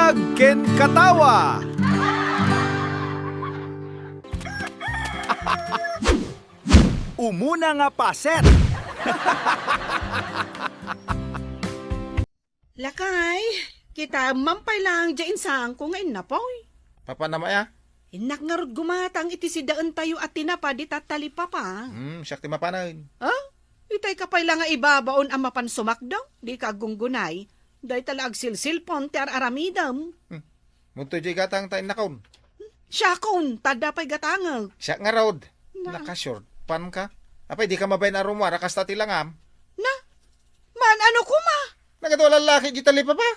Bunyag ken katawa. Umuna nga paset. Lakay, kita mampay lang dyan saan ko ngayon na poy. Papa na maya? Inak nga rod gumatang iti si daan tayo at tinapa di tatali pa pa. Siyak ti mapanan. Ah? Itay kapay lang nga ibabaon ang mapansumak daw. Di ka gunggunay. Day talag silsilpon ti araramidam. Munto jay gatang tayo nakaon. Siya kun, tada pa'y gatangag. Siya nga road. Na. Naka-short pan ka. Apay di ka mabayin arumara kas tati langam. Na? Man, ano kuma? Nagadwala lalaki di tali pa pa.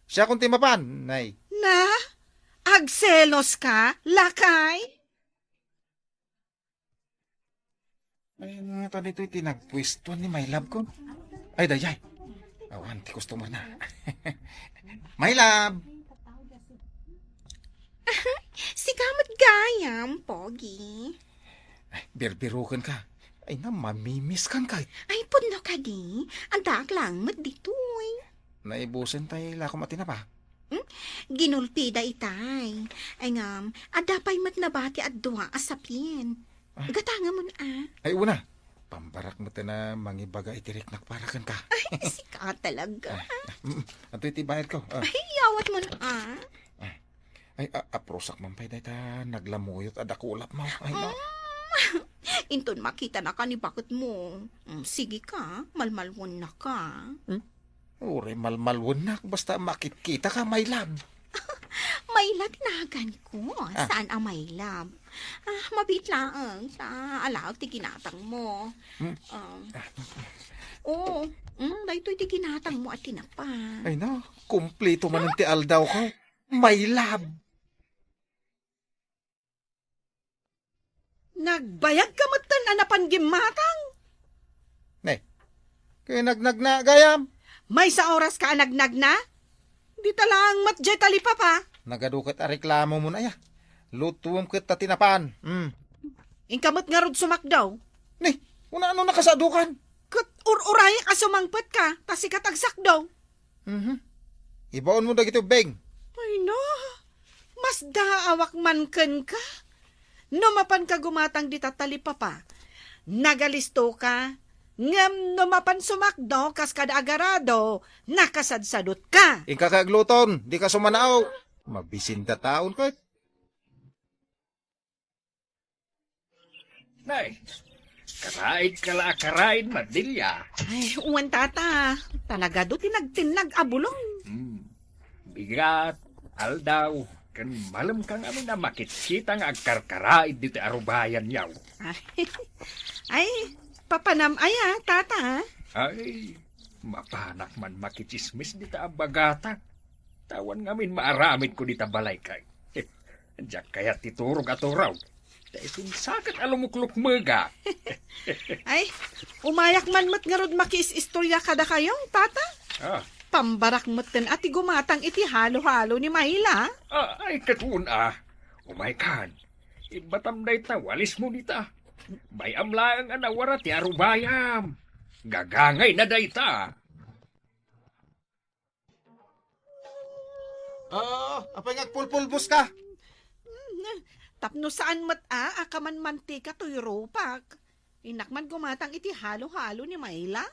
Siya kung timapan, nay. Na? Agselos ka, lakay? Ay, nga to dito tinagpwesto ni my love ko. Ay, dayay. Awan, ti customer na. My love. Si kamot gayam, Pogi. Ay, birbirukan ka. Ay na, mamimiss kan ka. Ay, pudno ka di. Andak lang, mat ditoy. Naibusin tayo lako matina pa. Ginulpida itay. Ay ngam, adapay mat nabati at duwa asapin. Gatanga mo na. Ay, una. Pambarak mo na mangibaga itirik nakparakan ka. Ay, sika talaga. Ato iti bayad ko. Ay, yawat mo na. Ay, aprosak man pa'y ta naglamuyot at akulap mo. Ay, no. Inton makita na ka ni bakit mo. Sige ka, malmalwon na ka. Ure, malmalwon na. Basta makikita ka, my love. May tinagan ko. Saan ang may lab? Mabit lang sa alaw ti ginatang mo. Oo, dahito ti ginatang mo at tinapa. Ay, no. Kumplito man ang tial daw ko. My love. Nagbayag ka matan anapan gimatang. Ne, kaya nagnag na gayam. May sa oras ka nagnag na? Di talang matjay tali pa pa. Nagadukat a reklamo mo na ya. Lutuwam kita tinapan. Ingkamot nga rod sumakdaw. Ne, una ano nakasadukan? Kat uray ka sumangpet ka, tas ikatagsak daw. Ibaon mo na gito, Beng. Ay no, mas daawak man ken ka. No mapan ka gumatang di tatali pa pa. Nagalisto ka. Ngam no mapan sumakdaw kas kada agarado, nakasadsadot ka. Ikakagluton, di ka sumanaaw. Mabisinda taon ko. Nay, karaid madilya. Ay, uwan tata. Talaga do tinagtinag abulong. Bigat, aldaw, kan malam kang amin na makikita nga agkarkaraid dito arubayan yaw. Ay, papanam aya, tata. Ay, mapanak man makichismis dito ang bagata. Tawan ngamin maaramid ko dito balay kay. Diyak kaya titurog at oraw. Dahil sakat alumuklok mga. Ay, umayak man mat nga rod makiis-istorya kada kayong, tata. Pambarak moten at gumatang iti halo-halo ni Mahila. Ay, katun umay kan. Ibatam na itawalis mo nita. May amlaang anawara ti arubayam. Gagangay na dayta. Apay ngagpulpulbos ka. Tapno saan mat akaman mantika to'y ropak. Inakman gumatang iti halo-halo ni Mahila.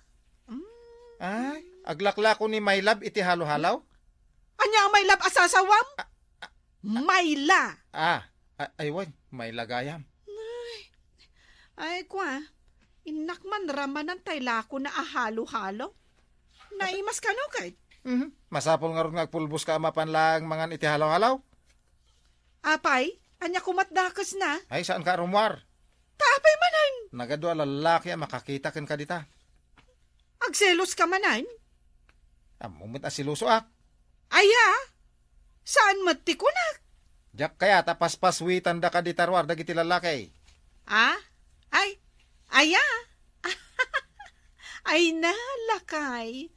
Ay, aglaklako ni my love iti halo-halaw? Anya ang may lab asasawam? Mayla. Aywan, may lagayam. Ay, kwa. Inakman ramanan tay lako na ahalo-halo. Naimas ka no, kay? Masapol nga ron ngagpulbos ka mapan lang mangan iti halaw-halaw? Apay, anya kumatdakas na. Ay, saan ka rumwar? Tapay manan. Nagadwa lalaki makakita ken kadita. Agselos ka manan. Mumit asiluso Aya, saan matikunak? Diyak kaya tapas-paswi tanda ka di tarwar dagiti lalaki. Ay, aya. Ay nalakay.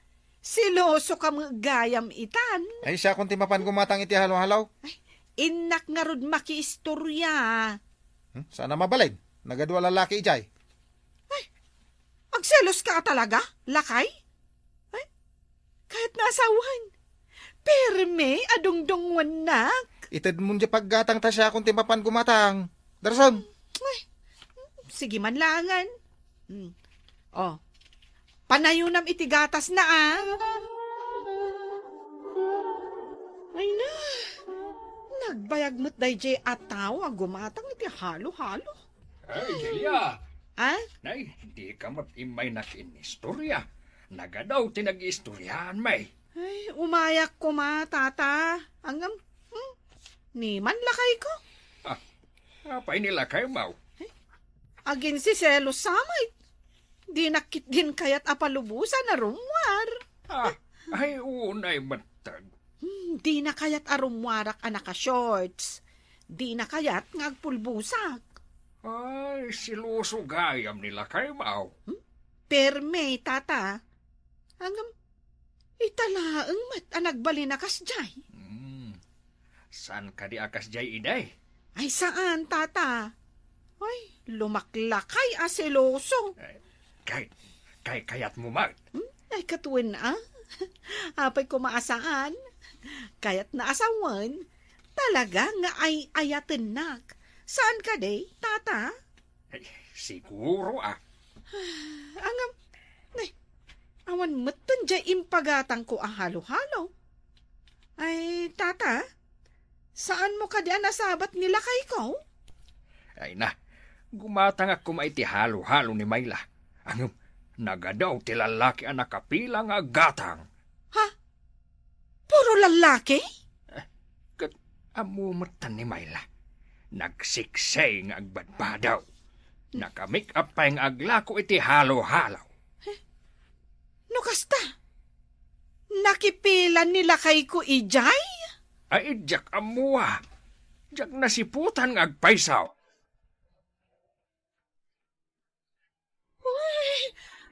Siloso ka mga gayam itan. Ay, siya kung timapan gumatang iti halaw-halaw. Inak nga rod makiistorya. Sana mabalin. Nagadwa lalaki ijay. Agselos ka talaga, lakay? Ay, kahit nasawan. Perme, adungdungwan nak. Itad mo dya paggatang ta siya kung timapan gumatang. Darasam. Sige man langan. Oh, panayunam iti gatas na Ay na, nagbayag mo't dayjay ataw ang gumatang iti halo-halo. Ay, Delia! Ah? Nay, di ka matimay na kinistorya. Nagadaw tinag-istoryahan, may. Ay, umayak ko tata. Angam, ni man lakay ko. Apay nila kayo, mau. Agin si Selos samay. Di nakit din kayat apalubusan na rumwar. Ay, unay matag. Di na kayat arumwarak anaka-shorts. Di na kayat ngagpulbusak. Ay, siluso gayam nila kayo, mau. Perme, tata. Angam, italaang mat anagbali na kasjay. Saan ka di akas jay iday? Ay saan, tata? Ay, lumaklakay aseloso. Kayat mo, Mart. Ay, katuwin Apay ko maasaan. Kaya't naasawan. Talaga nga ay ayaten nak. Saan ka day, tata? Ay, siguro, Angam, awan matan dya impagatang ko halo-halo. Ay, tata, saan mo ka diyan nasabat nila kay ko? Ay na, gumatang ako maiti halo-halo ni Mayla. Ang nagadaw ti lalaki ang nakapilang agatang. Puro lalaki? Kat amumatan ni Mayla. Nagsiksay nga agbadbadaw. Nakamake up pa yung aglako iti halo-halo. No kasta? Nakipilan nila kay ko ijay? Ay, jak amuha. Jak nasiputan nga agpaisaw.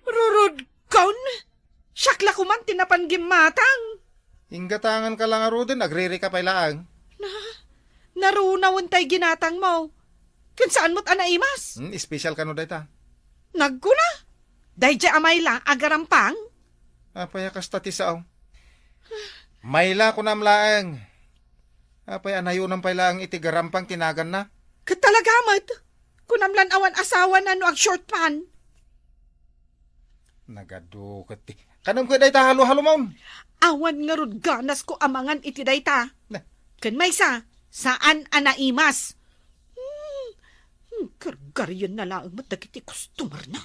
Rurud kaun? Syakla ko man tinapanggim matang. Inggatangan ka lang aro din, agriri ka pa ilaang. Narunawan tay ginatang mo. Kung saan mo't anaimas? Special ka no dayta. Nagkuna. Dayjay amayla agarampang. Apaya kas tatisao. Mayla ko namlaang. Apaya anayunang pailaang iti garampang tinagan na. Katalagamat. Kunamlan awan asawa na no ag short pan. Nagadukat ti. Kanam ko dayta halo-halo maun. Awan nga rod ganas ko amangan iti dayta. Nah. Kan maysa, saan anaimas? Gargaryan na lang matagiti customer na.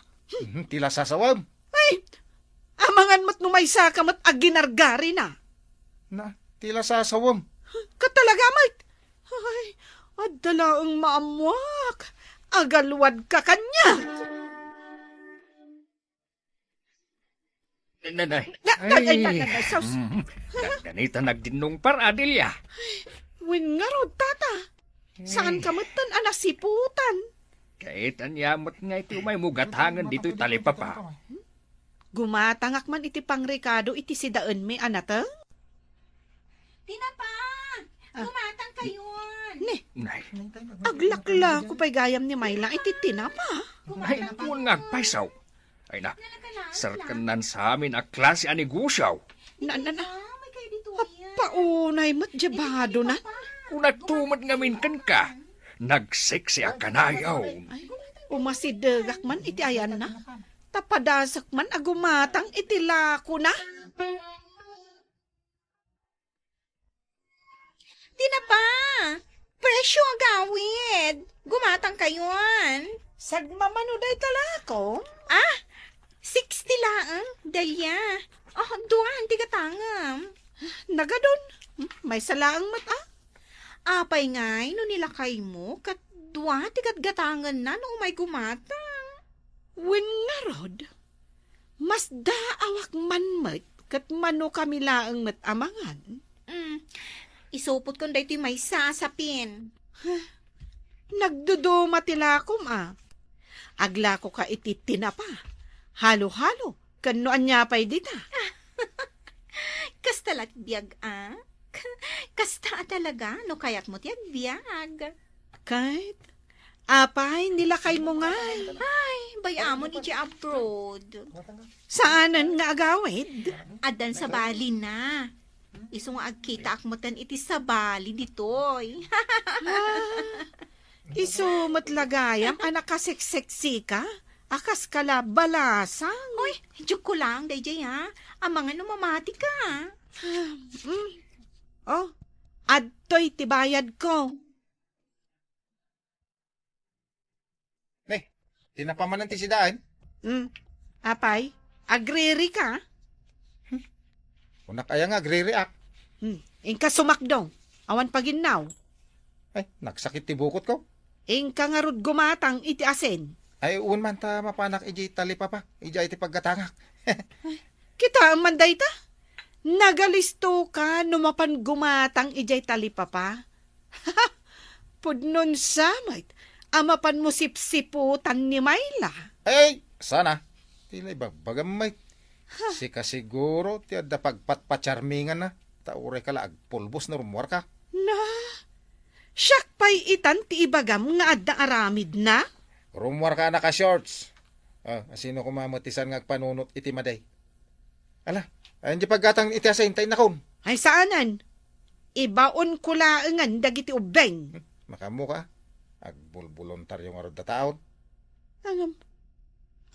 Tila sasawam. Ay, amangan mo't numaysa ka mat aginargari na. Na, tila sasawam. Katalagamat. Ay, adalaang maamwak. Agalwad ka kanya. Nanay. Saus. Ganita nagdinong paradilya. Win nga rod, tata. Saan ka matan anasiputan? Kahit anyamot nga iti umay mugatangan dito'y talipapa. Gumatangak man iti pangrikado iti sidaan mi anata? Tinapa! Gumatang kayon! Ne, Nay, aglakla ko pa'y gayam ni Mayla iti tinapa. ay kung ngagpaisaw. Ay na, sarkanan sa amin a klase a negosyaw. Na, May kayo dito yan. paunay mo't jabado na. Kung nagtumad ngamin kan ka, nagseksi a kanayaw. Umasidagak man iti ayan na. Tapadasak man agumatang iti lako na. Tinapa! Presyo agawid! Gumatang kayon! Sagmamanuday talako. 60 lang, Delia. Oh, duwan, tiga tangam. Nagadon. May salaang mat Apay ngay, no nilakay mo, kat duwa, tigat gatangan na, no umay gumatang. Win nga rod. Mas daawak man mat kat mano kami laang mat amangan. Isupot kong dahito may sasapin. Nagduduma tilakom Agla ko ka iti tinapa. Halo-halo. Kanuan niya pa'y dita. Kastalat biyag, Kasta talaga, no kayat mo tiyag biyag. Kahit, apay, nilakay mo nga. Ay, bayamon iti abroad. Saanan nga agawid? Adan sa bali na. Iso nga agkita akmutan iti sabali ditoy. Isumot lagayam, anak kasekseksi ka? Akas kala balasang. Uy, joke ko lang, dayjay ha. Ang mga numamati ka. Oh, adtoy tibayad ko. Tinapamanan ti sidaan. Apay, agriri ka? Una kaya nga, agre-react. Ingka sumakdong, awan paginaw. Ay, nagsakit ti bukot ko. Ingka nga rod gumatang iti asin. Ay, uwan man ta mapanak iji talipa pa. Iji iti paggatangak. Kita ang manday ta. Nagalisto ka numapan gumatang ijay talipapa. Pudnon samait. Amapan mo sipsiputan ni Mayla. Ay, sana. Tila bagamay. Sika siguro, ti adda pagpatpacharmingan na. Taure ka la, agpulbos na rumuar ka. Na, siyak pa'y itan ti ibagam nga adda aramid na. Rumuar ka na ka shorts. Sino kumamatisan nga agpanunot iti maday. Ala, ayun di paggatang iti asay, tayo na kon. Ay saanan, ibaon ko laangan dagiti ubeng. Makamu ka. Agbulbulontaryo nga rod da taon. Angam,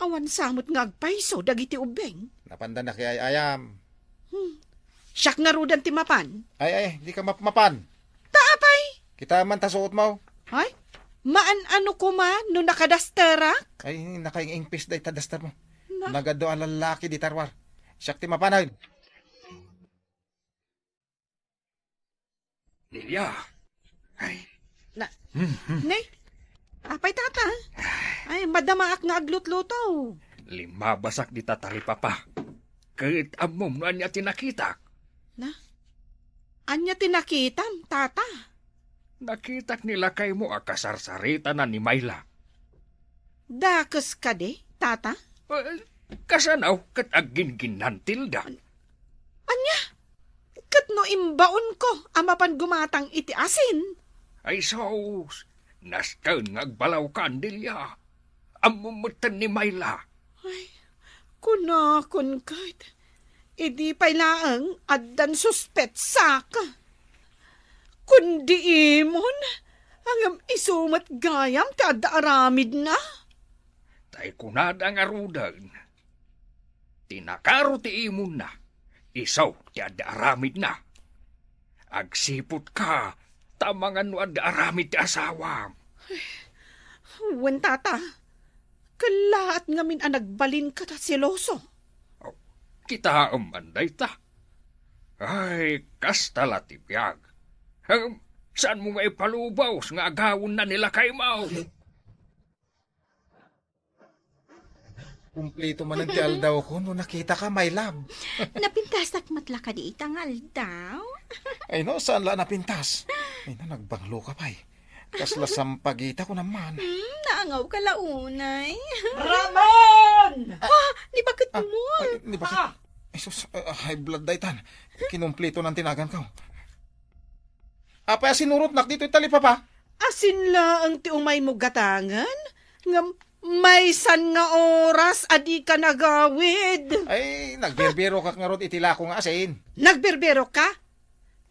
awan samot nga agpaiso dagiti ubeng. Napanda na kay ayam. Siyak nga rudan ti mapan. Ay, di ka mapan. Taapay! Kita man tasuot mo. Ay, ano ko man no nakadasterak? Ay, nakaingpis day tadastar mo. Nagado ang lalaki di tarwar. Siyak ti mapanay. Lilia. Ay, Nay, apay tata. Ay, madamaak nga aglutluto. lima basak di tatalipa pa. Kahit amom na niya tinakita. Anya tinakitam, tata. Nakitak nila kay mo akasarsarita na ni Mayla. Dakes ka de, tata? Kasanaw kat agin ginantilda. Anya? Kat no imbaon ko, amapan gumatang iti asin. Ay sos, naskan ngagbalaw kandilya. Amumutan ni Mayla. Kunakon kahit. Idi pa'y laang addan suspet saka. Kundi imon, hangam isumat gayam ti adda aramid na. Tay kunada nga rudan. Tinakaro ti imon na. Isaw ti adda aramid na. Agsipot ka, tamangan no adda aramid ti asawa. Wen tata, kalaat ngamin ang nagbalin ka ta siloso. Kita amanday ta. Ay, kastala ti biyag. Saan mo nga ipalubaw nga agawon na nila kay Mau? Kumplito man ang ti aldaw ko no nakita ka, my love. Napintasak matla ka di itang aldaw. Ay no, saan la napintas? Ay no, nagbanglo ka pa eh. Kasla sampagita ko naman. Naangaw ka launay. Ramon! Di bakit mo? Ay, di bakit? Ay sus, high blood daytan. Kinumplito ng tinagan ko. Apay sinurot nak dito itali pa. Asin la ang ti umay mo gatangan? Ngam, may san nga oras adi ka nagawid. Ay, nagbirbiro ka nga rod itila ko nga asin. Nagberbero ka?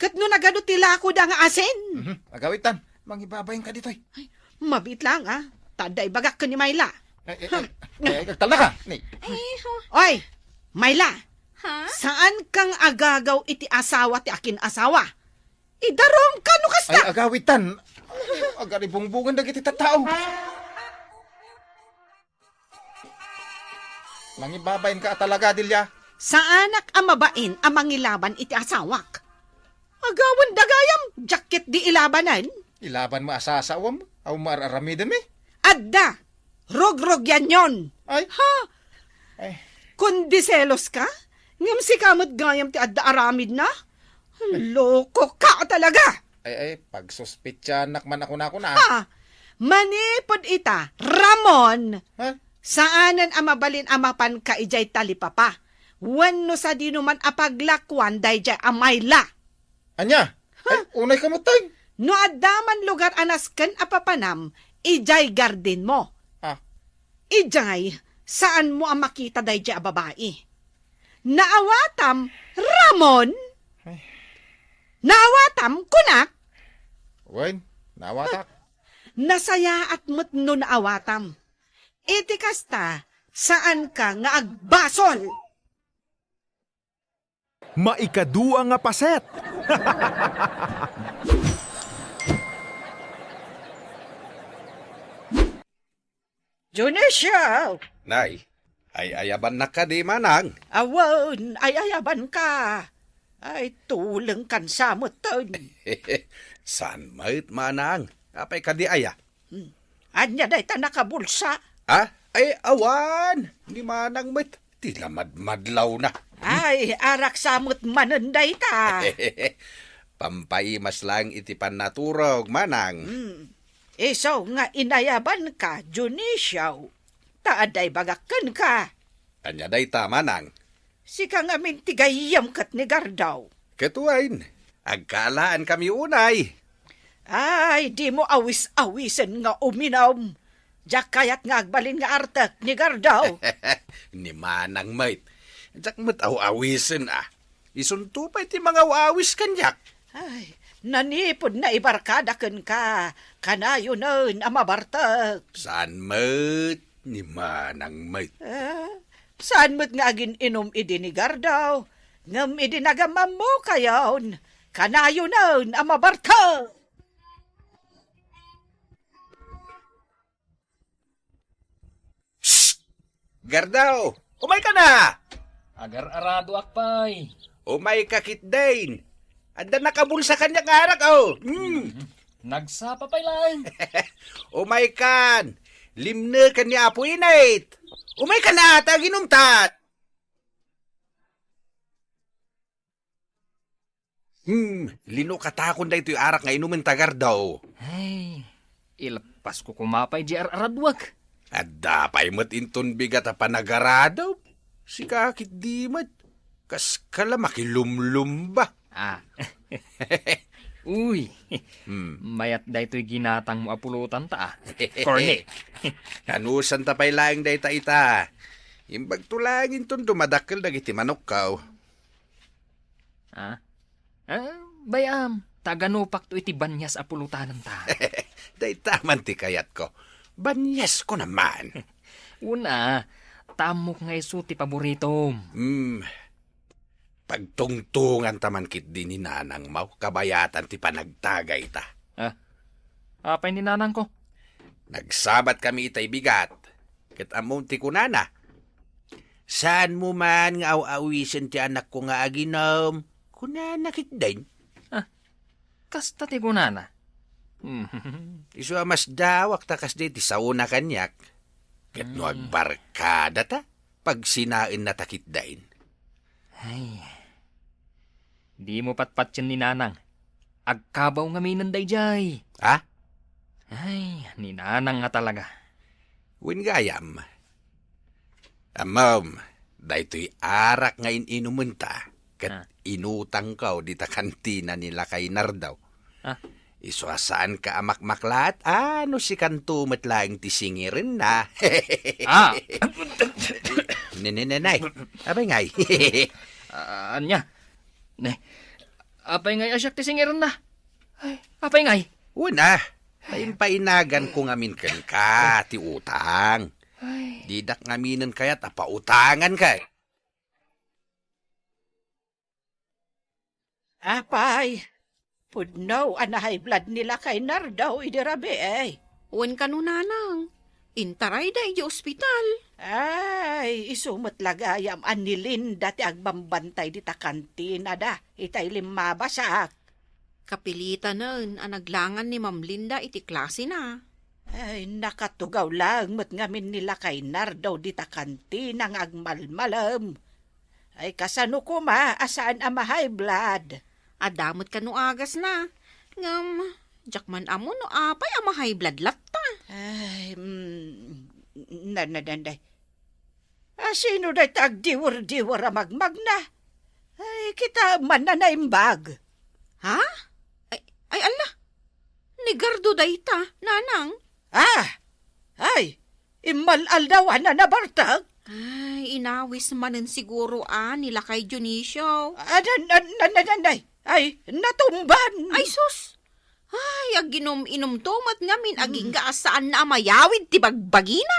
Kat no nagano tila ko da nga asin? Agawitan, mangibabayin ka dito eh. Mabit lang Taday bagak ka ni Mayla. Ay, nagtala ka. Ni. Oy, Mayla, Ha? saan kang agagaw iti asawa ti akin asawa? Idarom ka no kasta. Ay, agawitan. Agaribungbungan na kita tao. Mangibabayin ka talaga, Dilya. Sa anak amabain ang mangilaban iti asawak. Agawan dagayam, jacket di ilabanan. Ilaban mo asasawam, aw mararamidan mi. Adda, rog-rog yan yon. Ay, Ha? ay, Kundi selos ka? Ngam si kamot gayam ti adda aramid na? Loko ka talaga. ay, pagsuspitya nakman ako na. Ha? Manipod ita, Ramon. Ha? Saanan amabalin amapan ka ijay talipapa? Wano sa di naman apaglakwan dayjay amayla. Anya? Ay, unay kamutay. No adaman lugar anasken apapanam, ijay garden mo. Ah, Ijay, saan mo ang makita dayjay a babae? Naawatam, Ramon? Nawatam kunak, Wen, nawatak. nasaya at mutno na awatam. Iti kasta, saan ka nga agbasol? Maikadua nga paset. Junicio! Nay, ay ayaban na ka di manang. Awon, ay ayaban ka. Ay, tulang kan sa muton. San mait manang? Apay ka di aya? Anya day ta nakabulsa. Ah, ay awan. Di manang mait. Tila madlaw na. Ay, arak samot mananday ta. Pampaimas lang iti panaturog manang. Isaw nga inayaban ka, Junicio. Taaday bagakan ka. Anya day ta manang. Sika nga mintigayam kat ni Gardaw. Ketuain, agkalaan kami unay. Ay, di mo awis-awisen nga uminom. Diyak kayat nga agbalin nga artak ni Gardaw. Ni manang mait. Jak mat awisen ah. Isuntupay ti mga awis kanyak. Ay, nanipod na ibarkada ken ka. Kanayo nun amabartak. San mait ni manang mait. Saan mo't nga agin inom idi ni Gardaw? Ngam idi nagamam mo kayon. Kanayo nun amabartak. Gardaw, umay ka na! Agar-arado akpay. Umay ka kitdain. Anda nakabulsa kanya ngarak, oh. Nagsapa pay lang. Umay kan. Limne kan ni Apo Inait. Umay ka na, taginumtat. Lino katakon da ito'y arak nga inumin tagar daw. Ay, ilapas ko kumapay di aradwag. At dapay mat inton bigat a panagaradaw. Si kakit di mat. Kas kala makilumlum ba? Ah. Uy, mayat da ito'y ginatang mo apulutan ta. Corny. Hanusan tapay laing da ita. Imbag tulangin ton dumadakil dagiti manok kaw. Ah? Bayam, taganupak to iti banyas apulutanan ta. Day taman ti kayat ko. Banyas ko naman. Una, tamok nga iso ti paboritom. Pagtungtungan taman kit din ni nanang mau, kabayatan ti panagtagay ta. Apay ni nanang ko? Nagsabat kami itay bigat. Ket amon ti kunana. Saan mo man nga aw-awisan ti anak ko nga aginom? Kunana kit din. Kasta ti kunana. Isu amas dawak takas di ti sauna kanyak. Ket no agbarkada ta, pag sinain na takit dain. Ay, di mo patpatyan ni nanang. Agkabaw nga minanday jay. Ha? Ay, ni nanang nga talaga. Win gayam. Amam, daytoy arak nga inumun ta. Ket inutang kaw di ta kantina nila kay Nardaw. Iswasaan ka amakmaklat, ano si kantumat lang ti singirin na. Nenenenay, abay ngay. Anya? Ne, apay ngay asyak ti singiran na. Ay, apay ngay? Una, painagan ko ngamin kan ka, ti utang. Didak ngaminan kaya tapautangan kay. Apay, pudnaw anahay blood nila kay Nardaw idirabi eh. Wan ka no nanang. Intaray da iti ospital. Ay, isumot lagayam anilin dati agbambantay di ta kantina da. Itay limabasak. Kapilitan nun, anaglangan ni Ma'am Linda iti klase na. Ay, nakatugaw lang mat ngamin nila kay Nardaw di ta kantina ng agmalmalam. Ay, kasano ko ma, asaan ama high blood? Adamot ka no agas na. Ngam, jakman amo no apay ama high blood latta. Ay, nanadanday. Sino da tagdiwar-diwar magmagna? Ay, kita man na naimbag. Ha? Ay ala. Nigardo dayta, nanang. Ay, imalal daw na nabartag. Ay, inawis manen siguro nila kay Dionisio. Nanay, Ay, natumban! Ay, sus! Ay, ag ginom-inom tumat ngamin, aging gaasaan na amayawid, ti bagbagina.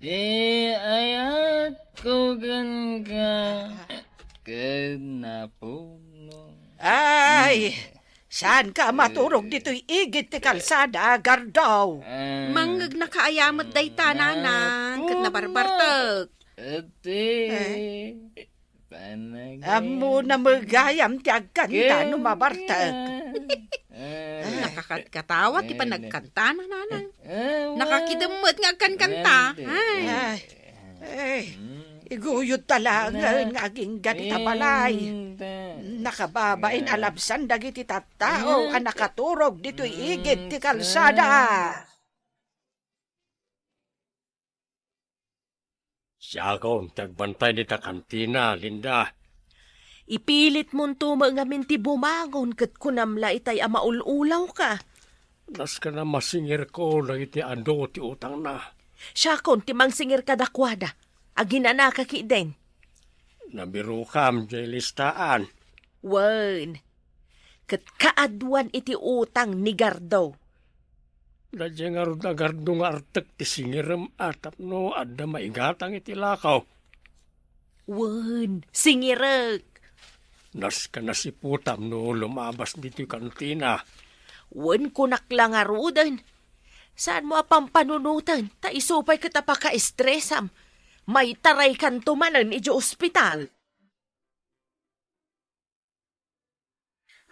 Ayat ko gan ka kanapuno. Ay, saan ka maturog dito'y igit ti kalsada, Gardaw? Manggag nakaayamat day tananan, kat nabarbartag. Ate, panagay. Amo na magayam ti agkanta no mabartag. Nakakatkatawa, ti pa nagkanta na nanan. Nakakidamot nga kanta. Ay, Ay, iguyod talangan nga aging ganita balay. Nakababain alabsan dagiti tattao ang nakaturog dito'y igit ti kalsada. Siya akong tagbantay ni ta kantina, Linda. Ipilit mong tumangamin ti bumangon kat kunamla itay ama ululaw ka. Nas ka na masingir ko na iti ando ti utang na. Siya kon ti mangsingir ka dakwada. Agina ka den. Nabiru kam jay listaan. Wan. Kat kaadwan iti utang ni Gardo. Dadya nga rin agardo nga artek ti singiram atap no adda maigatang iti lakaw. Wan. Singirag. Nas ka na si putam no lumabas dito kantina. Wan kunak lang arudan. Saan mo apampanunutan? Ta isupay kita pa ka-estressam. May taray kan tumanan iti ospital.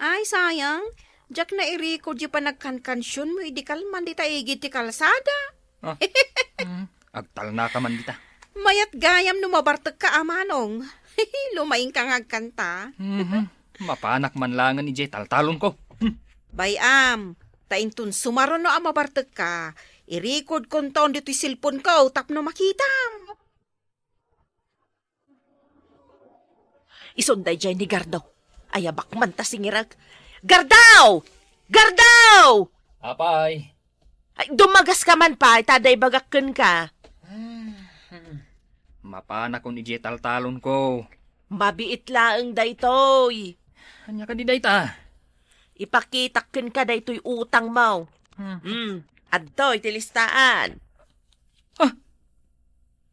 ay sayang. Jack na iriko di pa nagkankansyon mo, idi kalman di ta igit ti kalsada. Agtal na ka man dita. Mayat gayam numabartag ka amanong. Lumaing ka ngagkanta. Mapanak man langan ni Jay taltalon ko. Bayam, taintun sumaron no amabartag ka. Irikod kon taon dito'y silpon ko, tapno makita. Isunday dyan ni Gardo. Ayabak man ta singirag. Gardaw! Gardaw! Apay. Ay, dumagas ka man pa, taday bagakken ka. Mapanak ko ni Jay taltalon ko. Mabiit laeng daytoy. Anya ka di dayta. Ipakitakken ka daytoy utang mo. Adtoy, tilistaan.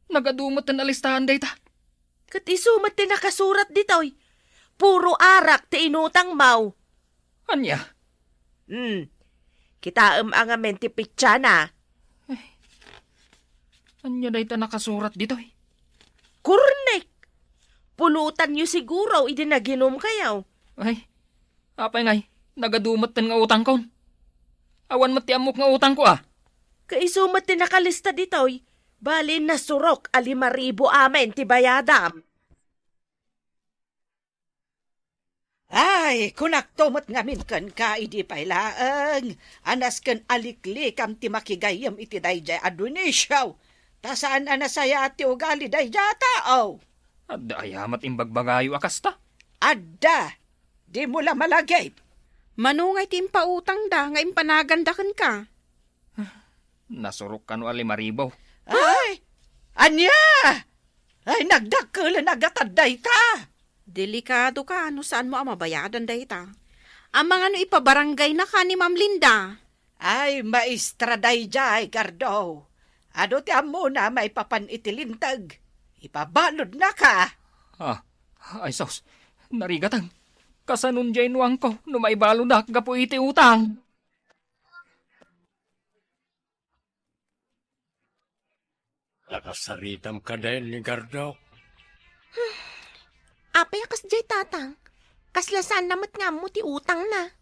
Nagadumot na listahan dayta. Kat isumat ti nakasurat ditoy. Puro arak ti inutang mo. Anya? Kita ang amen ti pitsana. Anya dayta nakasurat dito eh. Kurnek! Pulutan nyo siguro, idi naginom kayaw. Ay, apay ngay, nagadumot nga utang ko. Awan mati amok nga utang ko ah. Kaisumat ti nakalista ditoy. Bali na surok, 5,000 amen ti bayadam. Ay, kunak tumot ngamin kan ka idi pailaang. Anas kan alikli kam ti makigayam iti dayjay adunisyaw. Tasaan anasaya ati ugali dayjay tao. Adda ayamat imbagbagayo akasta. Adda, di mo la malagay. Manungay ti impautang da, nga impanagandakan ka. Nasurok ka no 5,000. Ay, anya! Ay, nagdakkel nagataday ta. Delikado ka, ano saan mo amabayadan dayta? Ang mga no ipabarangay na ka ni Ma'am Linda. Ay, maestra dayjay, Gardo. Ado ti amo na may papanitilintag. Ipabalod na ka. Ay sos, narigatang. Kasanun jay nuang ko, no maibalo na gapo iti utang. Nakasaritam ka dahil ni Gardo. Apay akas jay tatang. Kaslasan namat nga mo ti utang na.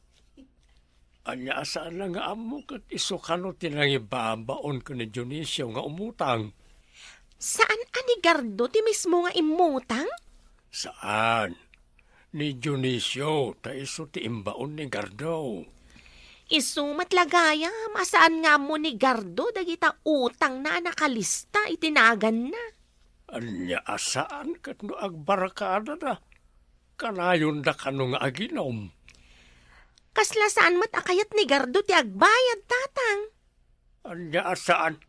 Anya asaan lang nga amo kat isukano tinangibabaon ko ni Dionisio nga umutang. Saan ani Gardo ti mismo nga imutang? Saan? Ni Dionisio, ta iso ti imbaon ni Gardo. Isumat lagaya, masaan nga mo ni Gardo dagita utang na nakalista itinagan na. Anya asaan kat no agbarakada na. Kanayon da kano nga aginom. Kaslasaan mat akayat ni Gardo ti agbayad tatang. Anya asaan?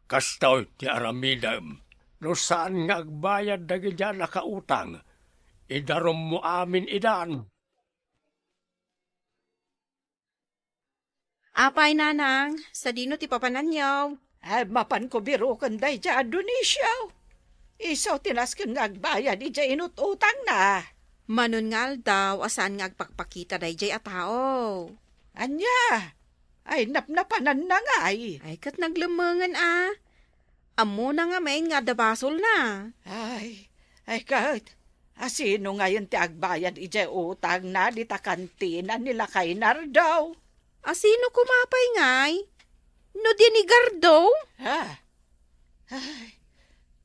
Kastaw ti aramidam. No saan nga agbayad dagi dyan nakautang, idarom mo amin idan. Apay, nanang. Sa dino ti papananyaw. Ay, mapan ko biro kanday dya Indonesia. Isaw tinas kang agbayad, ija inututang na. Manon ngal daw, asan nga agpakpakita day jay a tao. Anya, ay napnapanan na nga ay. Ay, kat naglumangan Amo na nga may nga dabasol na. Ay kat, asino ngayon ti agbayad ija utang na di ta kantina nila kay Nardaw. Asino kumapay ngay? No dinigardo? Ha? Ay,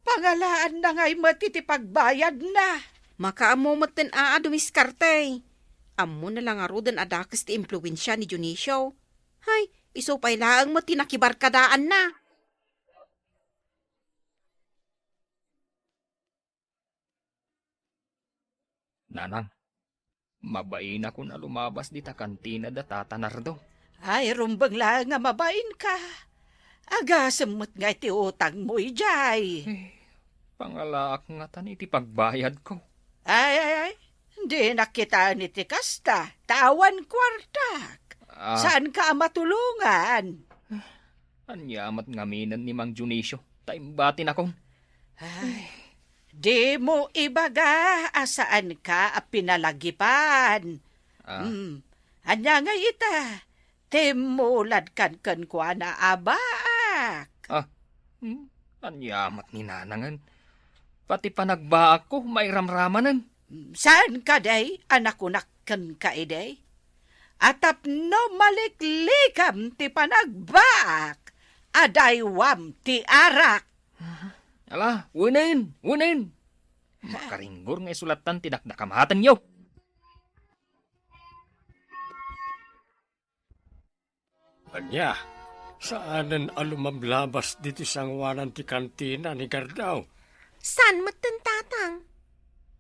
pangalaan na nga'y matitipagbayad na. Makaamo matin dumiskarte. Amo na lang arudan adakas ti impluensya ni Dionisio. Hay, iso pa'y laang matinakibarkadaan na. Nanang, mabain ako na lumabas di ta kantina da Tata Nardo. Ay, rumbang lang nga mabain ka. Aga, semut nga iti utang mo, ijay. Pangalaak nga tan iti pagbayad ko. Ay, hindi nakita ni ti kasta. Tawan kwartak. Saan ka matulungan? Anyamat ngaminan ni Mang Dionisio. Taimbatin akong. Ay, di mo ibaga asaan ka pinalagipan. Anya nga ita, temulad kan kwa na abaak. Anyamat ni nanangan. Pati panagbaak ko, may ramramanan. Saan ka day, anak kan ka iday? Atap no maliklikam ti panagbaak, adaywam ti arak. Ala, wunin! Makaringgor nga isulatan tinakdakamatan yo. Anya, saanan alumamlabas dito sangwanan ti kantina ni Gardaw? San matan tatang?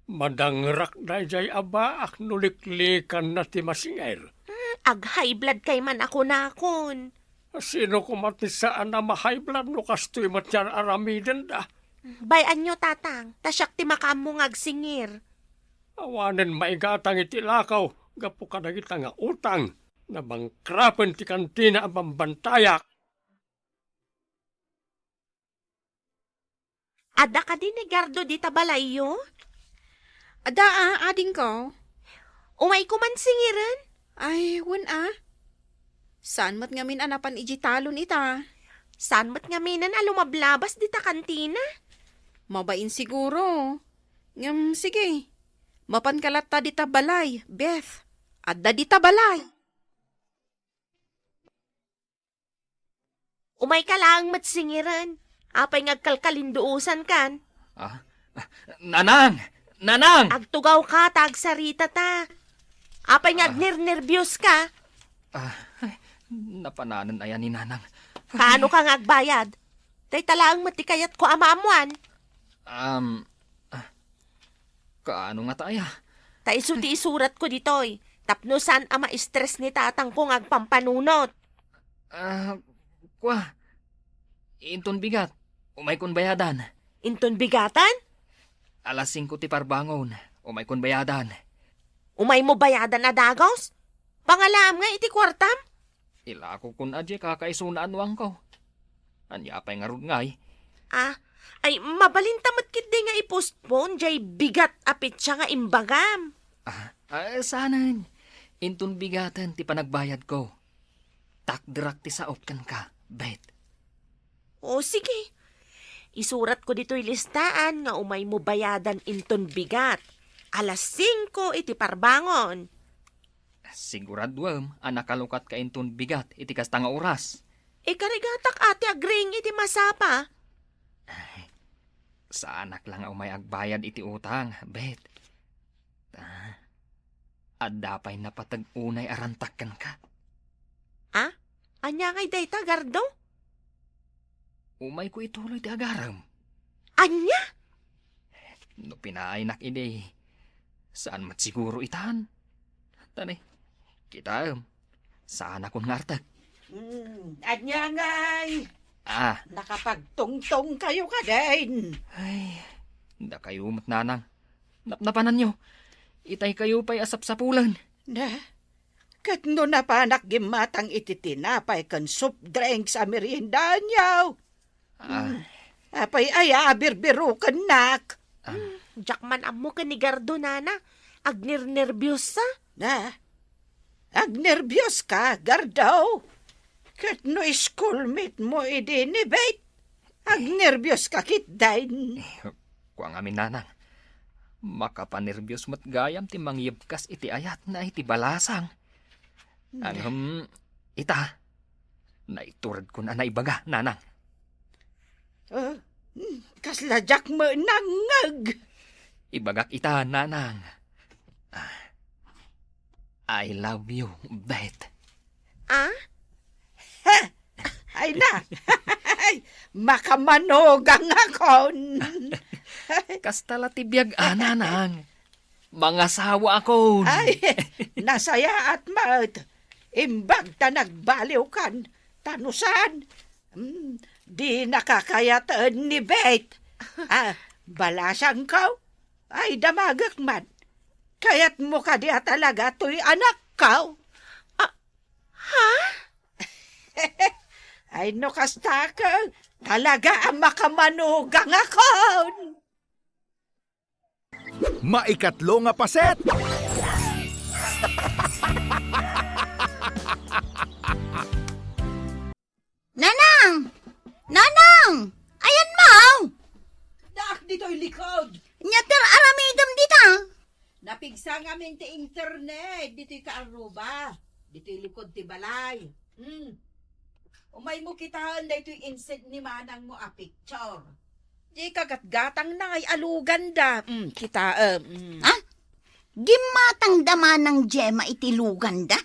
Madangrak na jay abaak nuliklikan na ti masingay. Ag-high blood kay man ako nakon. Sino kumatisaan na ma-high blood no kastoy matyan aramiden da? Bayan nyo tatang, tasyak ti makamong agsingir. Awanen maigatang iti lakaw, gapo ka nagita nga utang, na bangkrapen ti kantina ang pambantayak. Ada ka din ni Gardo di tabalayo? Ada ading ko. Umay ko man singiran? Ay, Saan mat ngamin anapan ijitalon ita? Saan mat ngaminan alumablabas di ta kantina? Mabain siguro. Sige. Mapan kalat ta di ta balay, Beth. Adda di ta balay. Umay ka lang matsingiran. Apay ngagkalkalinduusan kan. Nanang! Agtugaw ka, tagsarita ta. Apay ngagnernerbiyos ka. Napananan ayan ni nanang. Kaano ka ngagbayad? Tay talaang matikayat ko amaamuan. Kaano nga tayo? Tay ti isurat ko ditoy. Tapno saan ama stress ni tatang ko ngagpampanunot. Inton bigat. Umay kon bayadan. Inton bigatan? Alas 5 ti parbangon. Umay kon bayadan. Umay mo bayadan na dagos? Pangalam nga iti kwartam? Ila ko kun adye kakaisunaan wang ko. Anya pa'y nga rod ngay. Ay mabalintamot kit di nga ipostpone jay bigat apit siya nga imbagam. Sanan. Inton bigatan ti panagbayad ko. Takdirak ti saop kan ka, Bet. O sige. Isurat ko dito'y listaan nga umay mo bayadan inton bigat. Alas 5 iti parbangon. Siguradwam, anakalukat ka inton bigat iti kastanga oras. Karigatak ati agring iti masapa. Sa anak lang umay agbayad iti utang, Bet. Adapay na patag-unay arantakan ka. Anya ngay dayta, Gardo? Umay ko ituloy ti agaram. Anya? No pinainak ide, saan mat siguro itahan? Tani, kita saan akong ngartag? Anya ngay, Nakapagtungtong kayo ka din. Ay, da kayo matnanang. Napnapanan nyo. Itay kayo pa'y asap-sapulan. Na, kat no na pa gimatang ititinapay kan soup drinks sa merienda niyaw. Apay aya, birbiro ka nak. Jakman amo ka ni Gardo, nana. Agnir-nervyos sa. Na, agnervyos ka, Gardaw. Kat no schoolmate mo idinibate. Agnervyos ka kit din. Kuang amin nanang. Makapanerbyos mat gayam ti mangyibkas iti ayat na iti balasang. Ita. Naiturad ko na naibaga, nanang. Kasladyak mo nangag. Ibagak ita, nanang. I love you, Bet. Ay na, makamanogang ako. Kastala tibiyag, nanang. Mga sawa ako. Ay, nasaya at mat. Imbag ta nagbaliw kan. Tanusan. Di nakakayatan ni Bet. Balasang ka. Ay, damagak man. Kaya't mo ka diya talaga to'y anak ka. Ay, no kasta ka. Talaga ang makamanugang ako. Maikatlo nga paset. Nanang! Nanang! Ayan mau! Dak, dito'y likod. Nyater aramidam dita! Napigsa nga min ti internet. Dito'y kaaruba. Dito'y likod ti balay. Umay mo kitahan da ito'y insent ni manang mo a picture. Di kagat-gatang na ay alugan da. Kita, Gimatang dama ng Gemma itilugan da?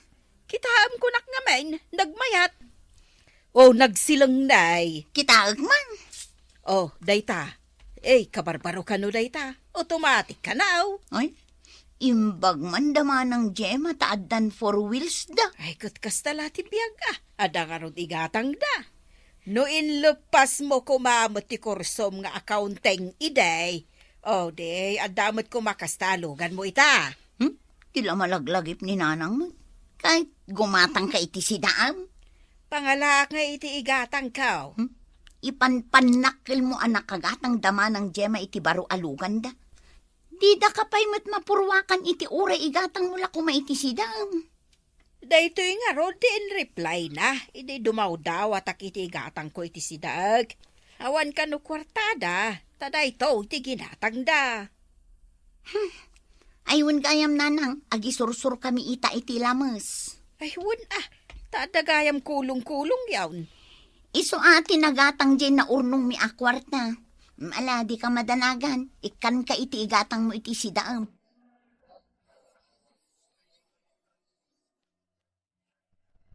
Kitaam ko nak nga men, nagmayat. Oh, nagsilang nay. Kitaag man. Oh, dayta. Kabarbaro ka no dayta. Automatic ka na, Ay, imbag man dama ng Gemma taaddan 4 wheels da. Ay, kastala ti biyag Ada nga ron igatang da. No inlupas mo kumamot ti kursom nga accounting iday. Oh, day, adamot ko makastalugan mo ita. Tila malaglagip ni nanang mo. Kahit gumatang ka iti sidaam. Pangalak nga iti igatang ka. Ipanpanakil mo anak kagatang dama ng Gemma iti baro alugan da. Di da ka pa'y matmapurwakan iti ure igatang mula kuma iti sidaam. Daytoy nga ron ti in reply na. Idi dumaw daw at iti igatang ko iti sidag. Awan ka no kwartada. Taday to iti ginatang da. Ayun kayam nanang, agisursur kami ita iti lamas. Ayun tadagayam kulong-kulong yawn. Iso ati nagatang dyan na urnong mi akwarta. Ala, di ka madanagan. Ikan ka iti igatang mo iti sidaam.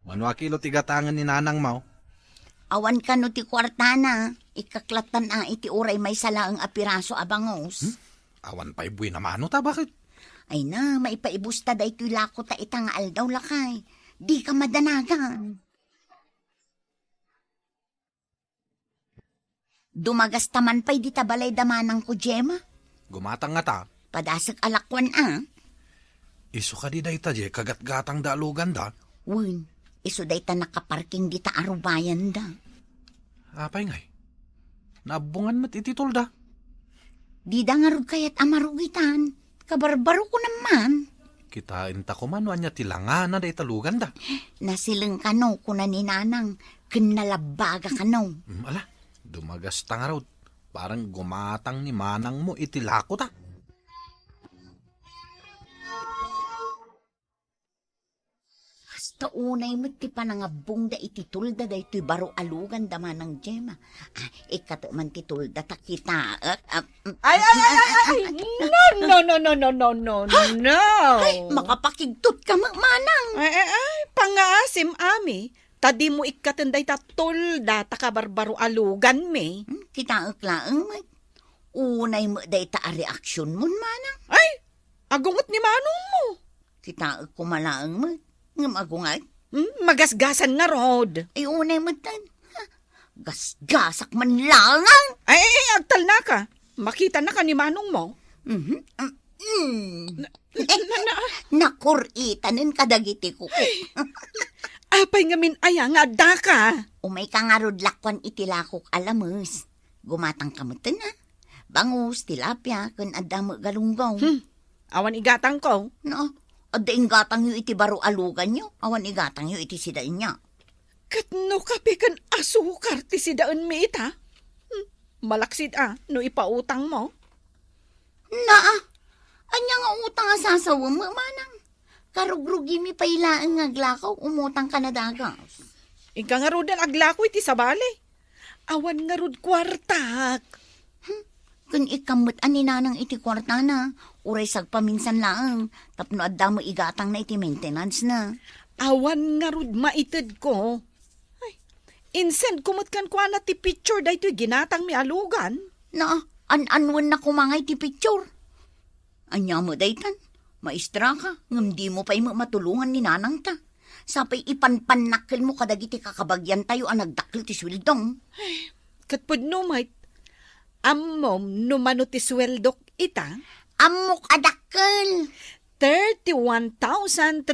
Manwakilo tigatangan ni nanang mau. Awan ka no ti kwarta na. Ikaklatan iti uray may salaang apiraso abangos. Awan pa'y buwi na mano ta, bakit? Ay na, maipaibusta da ito'y lako ta itang aldaw lakay. Di ka madanagan. Dumagas taman pa'y di tabalay damanang ko, Gemma. Gumatang nga ta. Padasag alakwan Iso ka di day ta, je, kagat-gatang dalugan da. Wun, iso day ta nakaparking di ta arubayan da. Apay ngay. Nabungan mat ititol da. Di da nga rug kayat amarugitan. Kabarbaro ko naman. Kitain ta ko man, wanya tilangan na day talugan da. Nasiling ka no, kuna ni nanang. Kinalabaga ka no. Ala, dumagas ta nga raw. Parang gumatang ni manang mo itilako ta. Hasta unay mo ti panangabong da ititulda da ito'y baro alugan da manang Gemma. Ikato man titulda ta kita. Ay! No! Ay, makapakigtot ka manang. Ay, pangaasim ami. Tadi mo ikatanday tatulda takabarbaro alugan me. Kita laeng mo. Unay mo da ita a reaksyon mo manang. Ay, agungot ni manong mo. Kita kumalaeng mo. Ngam agungat. Magasgasan nga rod. Ay unay mo tan. Gasgasak man langang. Ay, agtal na ka. Makita na ka ni Manong mo. Nakuritanin kadagiti ko. Apay ngamin aya nga adda ka. Umay ka nga rod lakwan itilakok alamus. Gumatang kamutan na. Bangus, tilapia, kun adda mo galunggaw. Awan igatang ko. No, adda ingatang yu iti baro alugan nyo. Awan igatang yu iti sidain niya. Katno kape kan asukar ti si daan mi ita. Malaksid no ipautang mo. Naa, anya nga utang asasawa mo, manang. Karugrugi mi pailaan nga glakaw, umutang ka na dagas. Ika nga rod aglako iti sabali. Awan nga rod kwartak. Kun ikamot aninanang iti kwarta na, uray sagpaminsan lang, tapno adda mo igatang na iti maintenance na. Awan nga rod maited ko. Ay, insend kumot kan kwa na ti picture da ito'y ginatang mi alugan. Na, an-anwan na kumangay ti picture. Anya mo daytan, maestra ka, ngam di mo pa'y matulungan ni nanang ta. Sapay ipanpanakil mo kadagiti kakabagyan tayo ang nagdakil ti swildong. Katpud no, mate. Ammom numano ti sweldok ita? Amok adakil. 31,320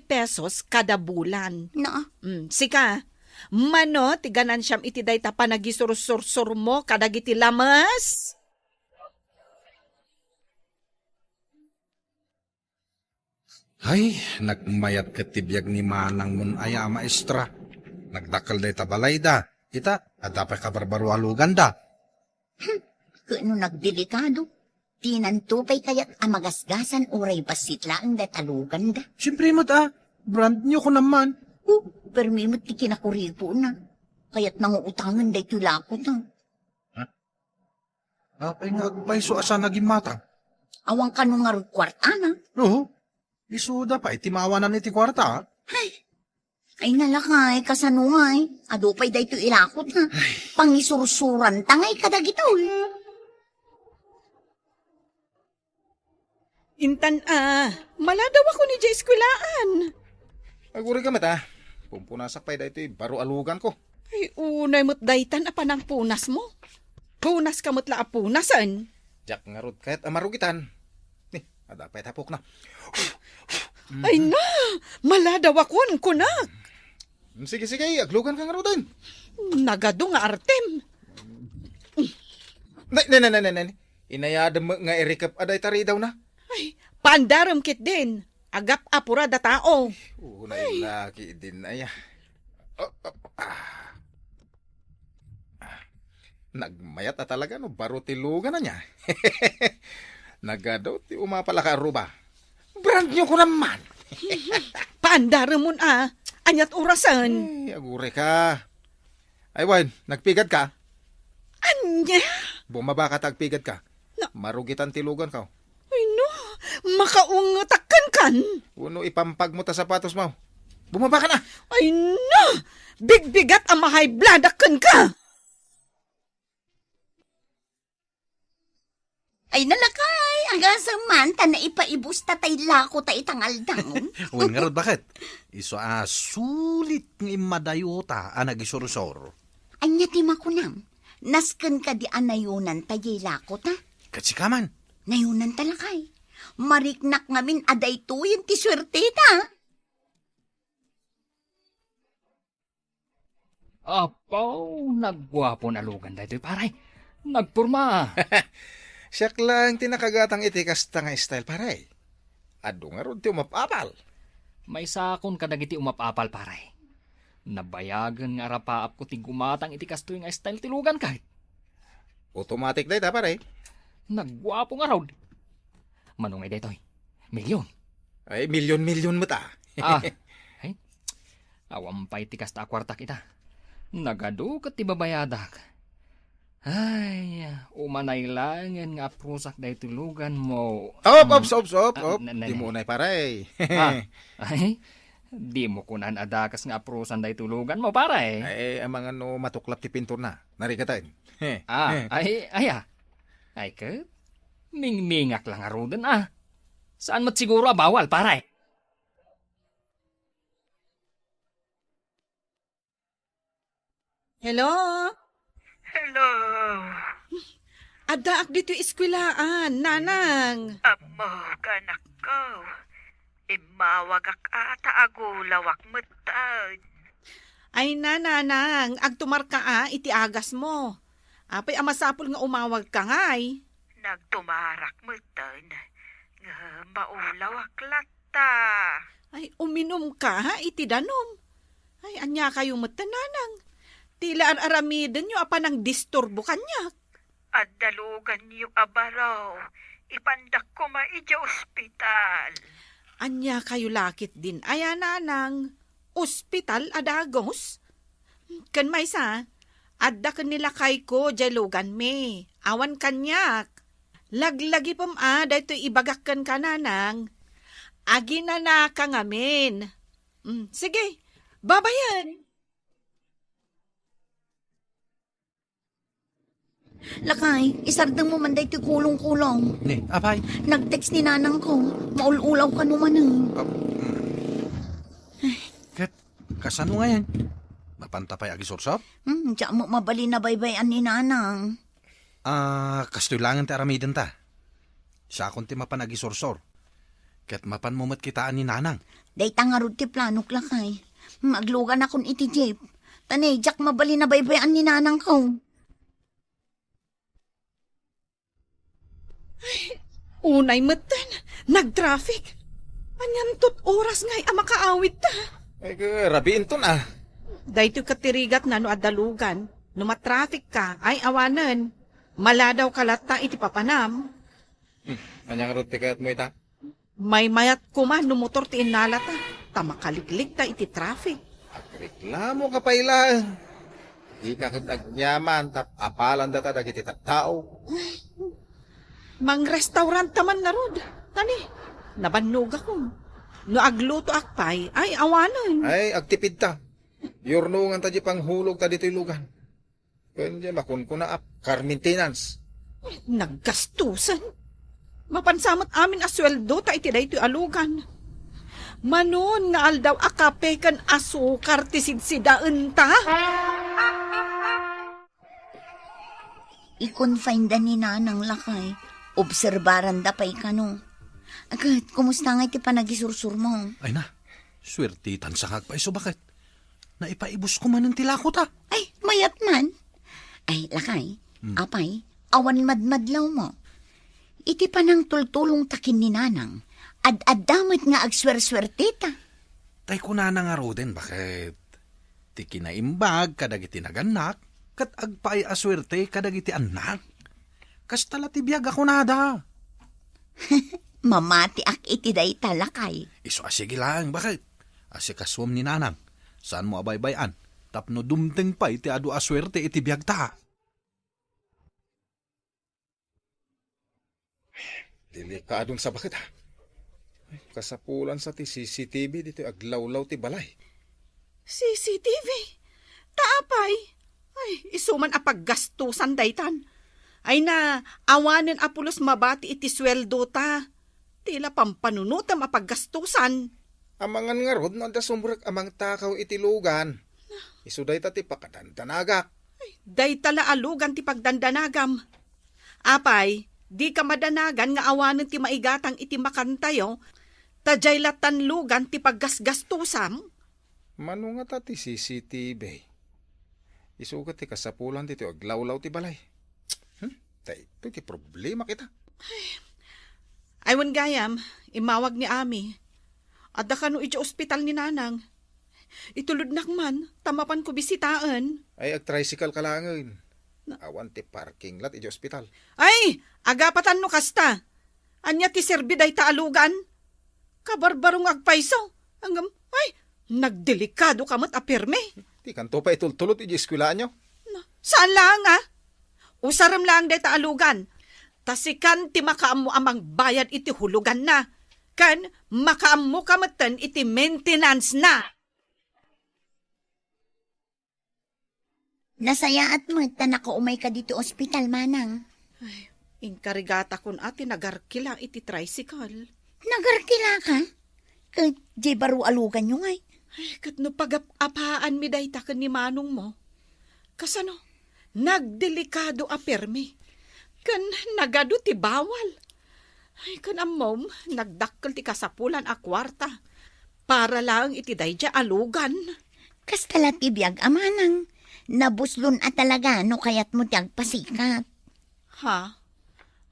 pesos kada bulan. Na, Sika, mano ti ganansyam iti dayta pa nagisur-sur mo kadagiti lamas? Ay, nagmayat katibiyag ni Manang mun aya maestra. Nagdakal day tabalay da. Ita, at dapat kabarbarualugan da. kano nagdelikado. Tinantupay kayat amagasgasan uray basitla ang datalugan da. Siyempre brand new ko naman. Permimot ti kinakuripo na. Kaya't nanguutangan day tulako na. Apay nga agpaiso asa naging matang. Awang kanong nga kwarta na. Oo. Isuda pa, itimawanan iti kwarta. Ay nalakay, kasanungay. Adupay day to ilakot na. Pangisursuran tangay kadagito. Intan maladaw ako ni Jay Eskulaan. Aguri ka mata. Pumpunasak pa ito'y baro alugan ko. Ay, unay mo't daytan apanang punas mo. Punas kamot la apunasan. Jak nga rod kahit amarugitan. Nih, ada pa itapok na. Ay na, maladaw akon kunak. Sige, aglugan ka nga rodin. Nagado nga artem. Nay. Inayada mo nga erikap aday tari daw na. Ay, pandaram kit din. Agap apura da tao. Unay laki din ay. Nagmayat na talaga no, baro tilugan na niya. Nagadaw ti umapala ka aruba. Brand new ko naman. Pandaram mo anyat orasan. Ay, agure ka. Ay, Wine, nagpigad ka? Anya? Bumaba ka tagpigad ka. No. Marugitan tilugan ka. Ay no, makaungatakan kan. Uno ipampag mo ta sapatos mo. Bumaba ka na. Ay no, bigbigat ang mahay bladakan ka. Ay nalakay, hanggang sa manta na ipaibus tatay lako ta itangaldang. Uy, nga rod, bakit? Iso sulit ng imadayota nagisurusor. Anya ti makunam, nasken ka di anayunan tayay lako ta. Katsikaman. Nayunan talakay. Mariknak ngamin aday tuyin ti swerte ta. Apaw, nagwapo na lugan dahito paray. Nagpurma. Siyak lang tinakagatang itikas ta nga style paray. Ado nga rod ti umapapal. May sakon kadagiti umapapal paray. Nabayagan nga rapaap ko ti gumatang iti kastoy nga style tilugan kahit. Automatic day ta paray. Nagwapo nga raw. Manungay daytoy. Milyon. Ay, milyon mo ta. Ay. Awampay ti kasta akwarta kita. Nagado kat ti babayadak. Ay, umanay langan nga prusak day tulugan mo. Op. Di mo unay paray. Ay, di mo kunan adakas nga prusan day tulugan mo paray. Ay, ang mga no matuklap ti pintor na. Narikatain. Ay kat, mingmingak lang arudan Saan mat siguro bawal paray? Hello? Hello. Adaak dito iskwilaan, nanang. Amo kanak ko. Imawag ak ata agulawak matad. Ay nanang, agtumar ka iti agas mo. Apay amasapol nga umawag ka ngay. Nagtumarak matad. Nga maulawak lata. Ay uminom ka iti danom. Ay anya kayo matananang. Tila aramiden nyo apa nang disturbo kanyak. At dalugan niyo abaraw. Ipandak ko maidya ospital. Anya kayo lakit din. Ay nanang, ospital adagos. Kan may sa, adda kan nila kay ko jalugan me. Awan kanyak. Laglagi pam dahito ibagak kan kananang. Agi na ka ngamin. Sige, babayan. Lakay, isardang mo man dahito kulong-kulong. Ni, apay. Nag-text ni nanang ko. Maululaw ka naman Kat, kasano nga yan? Mapantapay agisursop? Diyan mo mabali na baybayan ni nanang. Kastulangan ti aramiden ta. Siya akong ti mapan agisursor. Kat mapan mo matkitaan ni nanang. Day tangarod ti planok lakay. Maglugan akong iti jeep. Tanay, jak mabali na baybayan ni nanang ko. Unay matan, nag-traffic. Anyantot oras ngay makaawit ta. Ay, rabiin to na. Dahito katirigat na no adalugan. No matraffic ka, ay awanan. Maladaw kalata iti papanam. Anyang rote kayat mo ita? May mayat kuma no motor ti inalata. Tamakaliklik ta iti traffic. Reklamo ka pa ilang. Di ka kitagyaman, tap apalan data dagiti tao. Mang restaurant taman nga rod. Tani, nabannog ako. No agluto akpay, ay awanan. Ay, agtipid ta. Yurnungan ta di pang hulog ta dito ilugan. Kanya makun ko na car maintenance. Naggastusan. Mapansamot amin asweldo ta iti daytoy alugan. Manon nga aldaw akape kan asukar ti sidsidaan ta. I-confine da ni nanang lakay. Obserbaran da pa'y kano. Agad, kumusta nga iti panagisursur mo? Ay na, swertitan sa kagpaiso bakit? Naipaibos ko man ang tilako ta. Ay, mayat man. Ay, lakay, apay, awan madmadlaw mo. Iti panang tultulong takin ni nanang. Ad-adamit nga agswer-swertita. Tay ko na nga roden, bakit? Ti kinaimbag kadagiti naganak, kat agpaay aswerte kadagiti anak. Kas tala ti biyag ako nada. Mamati ak iti day talakay. Iso asige lang, bakit? Asikaswam ni nanang. Saan mo abaybayan? Tapno dumteng pa iti adu aswerte iti biyag ta. Delikadong sa bakit ha? Kasapulan sa ti CCTV dito aglawlaw ti balay. CCTV? Taapay? Ay, isuman apaggastusan daytan. Ay na, awanen apulos mabati iti sweldo ta. Tila pampanunutam apaggastusan. Amangan nga rod, no da sumbrek amang takaw iti lugan. Isuday ta ti pakadantanagak. Day tala alugan ti pagdandanagam. Apay, di ka madanagan nga awanen ti maigatang iti makantayo, tajay latan lugan ti paggasgastusam. Mano nga ta ti CCTV. Isugat ti kasapulan dito aglawlaw ti balay. Ito ti problema kita. Aywan gayam, imawag ni Ami. Adda ka no iti ospital ni nanang. Itulod nakman, tamapan ko bisitaan. Ay, ag-tricycle ka langin. Awan ti parking lot iti ospital. Ay, agapatan no kasta. Anya ti serbiday ta alugan. Kabarbarong agpaiso. Hanggang, ay, nagdelikado kamat apirme. Ti kanto pa itultulot iti eskwela nyo. Saan lang Usaram lang day ta alugan. Tasikan ti makaammo amang bayad iti hulugan na. Kan makaammo kamatan iti maintenance na. Nasayaat mo, tanako umay ka dito ospital manang. Ay, inkarigata kun ati nagarkila iti tricycle. Nagarkila ka? Kaya di baro alugan nyo ngay. Ay, kat no pag-apaan mi day takan ni manong mo. Kasano? Nagdelikado a permi. Kan nagado ti bawal. Ay, kan mom, nagdakkel ti kasapulan a kwarta. Para lang iti dayja alugan. Kastala ti biyag amanang. Nabuslon at talaga no kayat mo tiyag pasikat. Ha?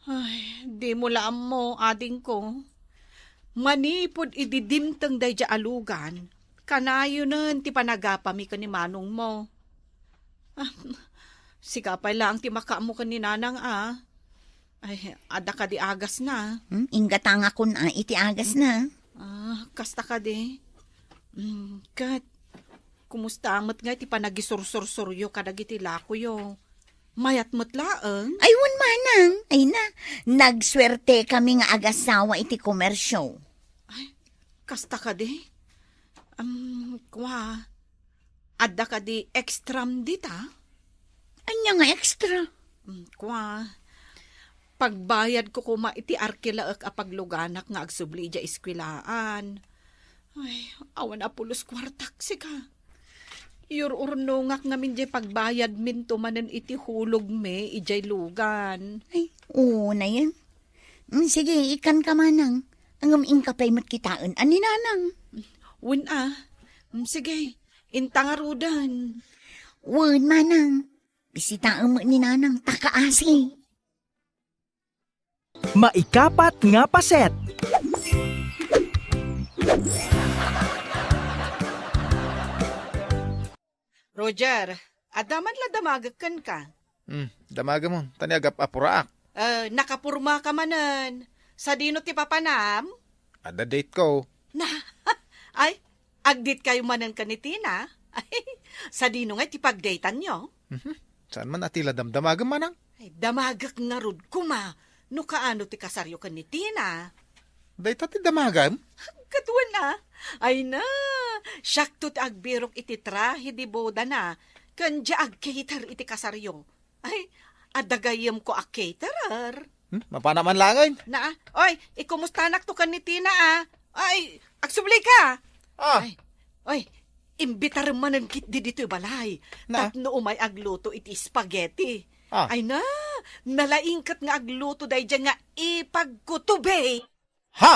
Ay, di mo laam mo, ading ko. Manipod ididimtang dayja alugan. Kanayo nun ti panagapami ka ni manong mo. Ah, sigapay lang ti makaamo ka ni nanang Ay, ada ka di agas na. Ingatang ako na iti agas na. Kasta ka di. Kat, kumusta amat nga ti panagisursursuryo kadagiti lakoyo. Mayat mo't laang. Ay, wan manang. Ay na, nagswerte kami nga agasawa iti komersyo. Ay, kasta ka di. Kwa, ada ka di extram dita? Anya nga extra? Kwa, pagbayad ko kuma iti arkilaak a pagluganak nga agsubli dya iskwilaan. Ay, awan apulos kwartak sika. Yururnungak ngamin dya pagbayad min tumanen iti hulog me ijay lugan. Ay, oo na yan. Sige, ikan ka manang. Ang ingkapay mo't kitaan, ani nanang. Win sige, intangarudan. Wan manang. Bisitaan mo ni nanang, takaasi. Maikapat nga paset. Roger, adaman la damagakan ka. Damaga mo. Taniagap apuraak. Nakapurma ka manan. Sa dino ti papanam? Ada date ko. Ay, agdit kayo manan ka ni Tina. Ay, sa dino nga ti pagdatean nyo. Saan man atila damdamaga manang? Ay, damagak nga rod kuma. No kaano ti kasaryo ka ni Tina. Dayta ti damagam? Katuan na. Ay na, syakto ti agbirok iti trahe di boda na. Kanya ag-cater iti kasaryo. Ay, adagayam ko a caterer. Mapanaman langay. Oy, ikumustanak to ka ni Tina Ay, agsubli ka. Oy, imbitar manan kit di dito balay. Tapno umay agluto iti spaghetti. Ay na, nalaingkat nga agluto day dyan nga ipagkutube. Ha?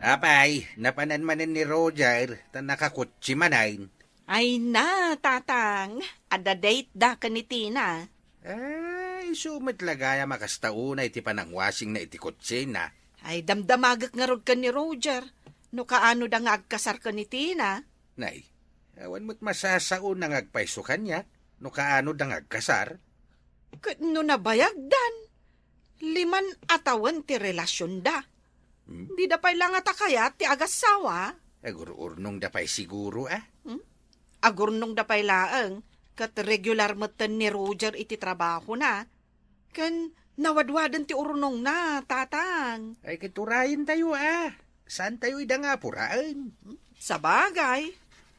Apay, napananmanan ni Roger, nakakutsi manayin. Ay na, tatang. Ada date da ka ni Tina. Ay, sumatlagaya makastauna iti panangwasing na iti kutsi na. Ay, damdamagak nga rod ka ni Roger. No kaano da nga agkasar ka ni Tina. Nay, awan mo't masasaon nga agpaiso kanya, no kaano da nga agkasar. No nabayagdan. 5 atawan ti relasyon da. Di da pa'y lang atakayat ti agasawa. Agur-urnong da pa'y siguro Agurnong da pa'y laang, kat regular matan ni Roger iti trabaho na. Kan nawadwadan ti urnong na, tatang. Ay kiturayin tayo Saan tayo idang apuraan? Sa bagay.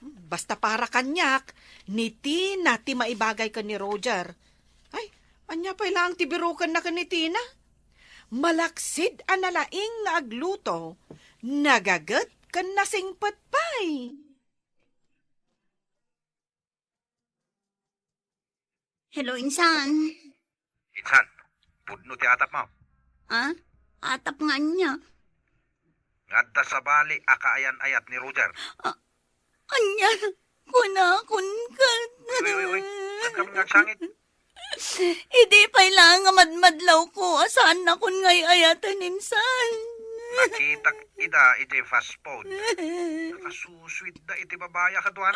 Basta para kanyak, ni Tina ti maibagay ka ni Roger. Ay, anya pa'y lang ti birukan na ka ni Tina. Malaksid analaing nga agluto, nagagat kan nasingpat pa'y. Hello, Insan. Insan, pudno ti atap mo. Atap nga niya. Ngadta sa bali, akaayan-ayat ni Roger. Anya, kun ka. Uy. Saan kami nagsangit? Hindi pa'y lang nga madmadlaw ko. Asaan na kun ngay ayatan, Insan? Nakita ida iti fast food. Nakasusweet da iti babaya ka doon.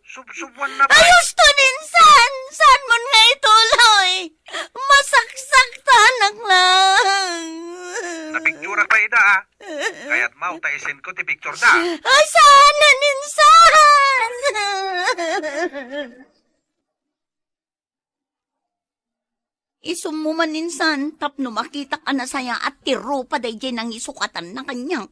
Subsubuan na ba? Ayos to, Insan! Saan mo nga ituloy? Masaksak tanak lang. Napicture pa ida Kaya't mau taisin ko ti picture da. Ay, sana, Insan! Isumuman Insan, tapno makita ka na saya at tiro pa day dyan ang isukatan na kanya.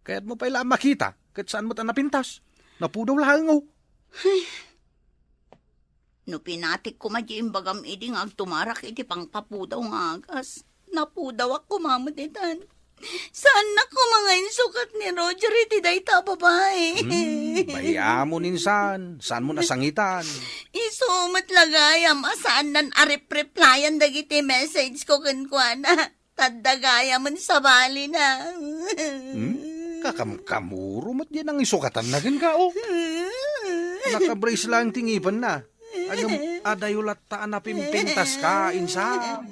Kaya't mo pala makita, kat saan mo ta napintas. Napudaw lang No pinatik ko madyan bagam idi nga agtumarak iti pangpapudaw nga agas. Napudaw ako mamaditan. Saan na ko mga insukat ni Roger iti dayta babae? Bayamo ninsan. Saan mo nasangitan? Isumat lagayam asaan nan arip-replyan dagiti message ko kankwana. Tadagaya man sa bali na. Kakamkamuro mat yan ang isukatan na ka, oh. Nakabrace lang tingipan na. Agam adayulat taan na pimpintas ka, insa.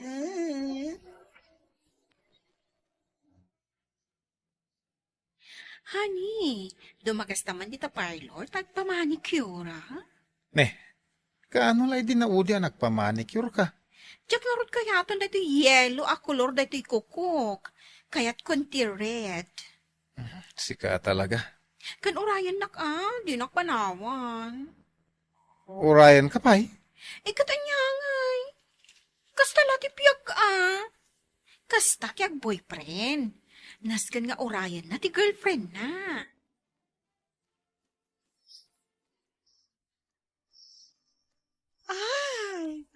Honey, dumagas naman dita parlor, tagpamanicure, ha? Ne, kaano lay din na udi nagpamanicure ka? Diyak narod kaya ito na ito yellow, a color na ito kukuk. Kaya't konti red. Sika talaga. Kan orayan nak di nakpanawan. Urayan ka pa'y? Ikatanyangay. Kasta lati piyag Kasta kiyag boyfriend. Naskan nga orayan na ti girlfriend na. Ay,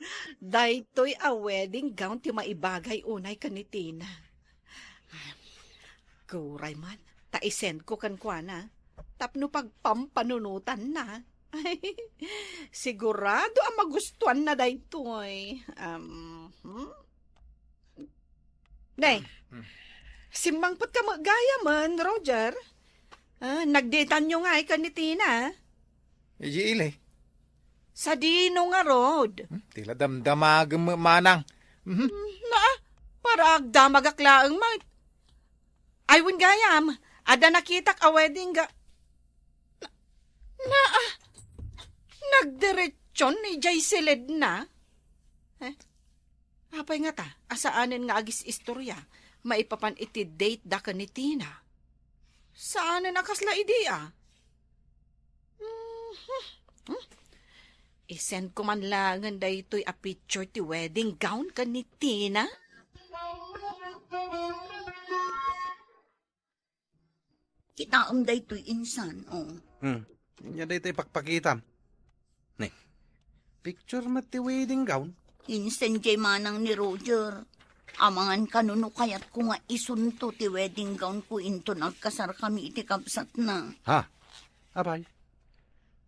daytoy a wedding gown ti maibagay unay kanitina. Guray man, taisend ko kankwana. Tapno pagpampanunutan na. Ay, sigurado ang magustuhan na daytoy. Nay, simbangpot ka magaya man, Roger. Nagdetan nyo nga kanitina. Iji Sa dino nga, Rod. Tila damdamag manang. Para agdamagaklaang mat. Aywin gayam, ada nakitak a wedding ga... Nagdiretsyon ni Jay Silid na. Apay nga ta, asaanin nga agis istorya, maipapan iti date da ka ni Tina. Saanin akasla idea? Isend ko man langan da ito'y a picture ti wedding gown ka ni Tina. Kitaam daytoy insan, oh. Yan day tayo pakpakitam. Ne, picture mat ti wedding gown. Insan jay manang ni Roger. Amangan kanuno kayat ko nga isunto ti wedding gown ko into nagkasar kami iti kapsat na. Ha? Abay.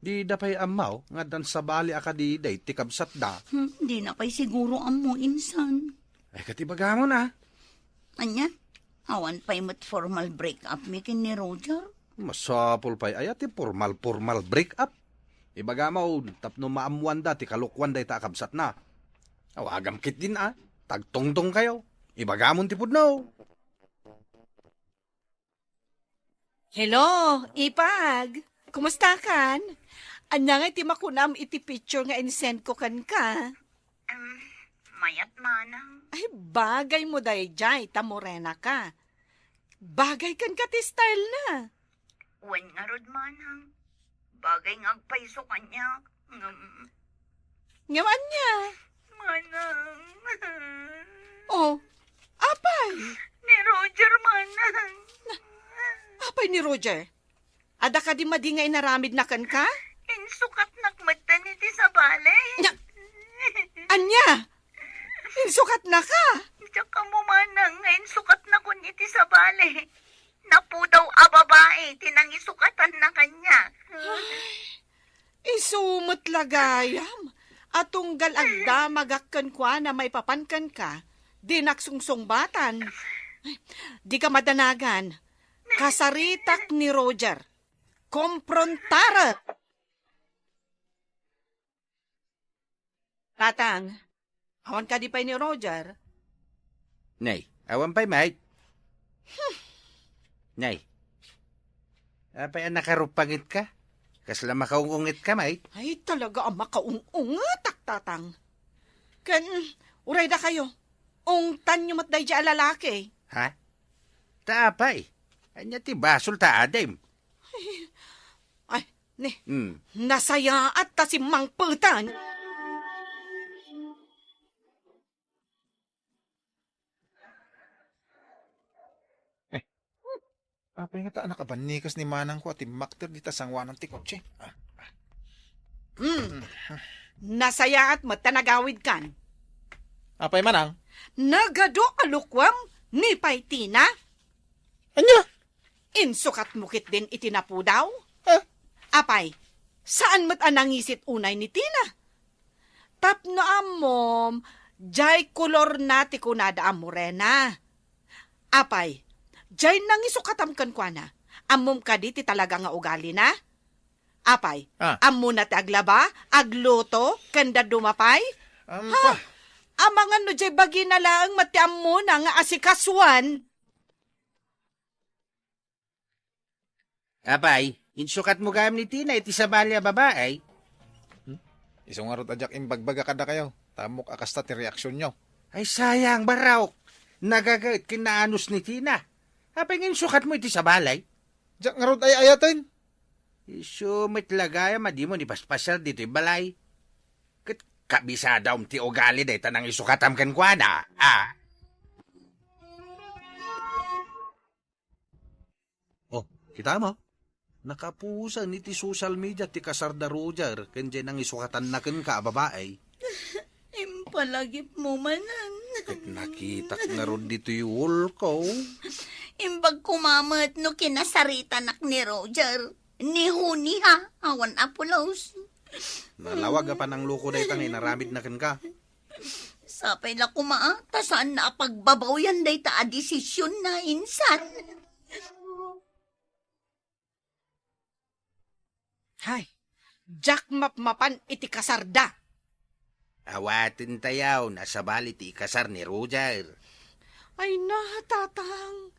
Di dapay amaw nga dan sa bali akadi day ti kabsat da. Di na pa'y siguro amo insan. Ay katibaga mo na. Anya? Awan pa'y mat formal break-up mi kin ni Roger? Masapol pa'y ayat ti formal break up. Ibaga mo, tapno maamuan da ti kalukwan day ta kabsat na. Awagam kit din tagtongtong kayo. Ibaga mo ti pudno. Hello, Ipag. Kumusta kan? Anya nga iti makunam iti picture nga insend ko kan ka. Mayat manang. Ay, bagay mo day jay, tamorena ka. Bagay kan ka ti style na. Wen nga rod manang. Bagay nga agpaiso kanya. Ngaman niya. Manang. Oh, apay. Ni Roger manang. Apay ni Roger. Ada ka di madingay naramid na kan ka? Insukat nakmatan iti sa balay. Anya? Insukat na ka. Tsaka mo manang nga insukat na kun iti sa balay. Napu daw a babae, tinang isukatan na kanya. Isumot lagayam. Atunggal agda magakkan kwa na may papankan ka. Di naksungsungbatan. Di ka madanagan. Kasaritak ni Roger. Komprontarat. Tatang, awan ka di pa ni Roger? Nay, awan pa'y mate. Nay, apay nakarupangit ka? Kasla makaungungit ka, mate. Ay, talaga ang makaungungatak, tatang. Kan, uray da kayo. Ungtan nyo matday dya lalaki. Ha? Taapay. Anya ti basol ta adem. Ay, nasaya at ta si Mang Putan. Apay nga ta nakabanikas ni manang ko at imakter di tasangwa ng tikotse. Nasaya at matanagawid kan. Apay manang? Nagado alukwam ni Paitina. Anya? Insukat mo kit din itinapu daw? Eh? Apay, saan mo't anangisit unay ni Tina? Tapno amom, jay kolor na ti kunada am morena. Apay, jay nangisukatam kan kwa na. Amom ka di ti talaga nga ugali na? Apay, amo na ti aglaba, agluto, kanda dumapay? Ha? Amang ano jay bagi na lang matiam mo na nga asikaswan. Apay, insukat mo gayam ni Tina iti sa balya babae. Isong nga rot ajak imbagbaga kada kayo. Tamok akasta ti reaksyon nyo. Ay sayang, baraw. Nagagait kinaanos ni Tina. Apay insukat mo iti sa balay. Diyak nga rot ay ayatin. Iso mitlagaya madi mo ni paspasyal dito yung balay. Kat kabisada ti ugali day tanang isukatam kan kwa na. Oh, kita mo? Nakapusan ni ti social media ti kasarda Roger kanya nang isukatan na kan ka babae. Impalagip mo manan. Kat nakita nga ron dito yung ko. Imbag kumamat no kinasarita nak ni Roger. Ni Huni ha, awan apulos. Nalawag pa ng loko day tang inaramid na kan ka. Sapay la kumaa, ta saan na pagbabaw yan day ta a desisyon na insan. Hay, Jack mapmapan iti kasarda. Awatin tayaw, nasa bali ti kasar ni Roger. Ay na, tatang.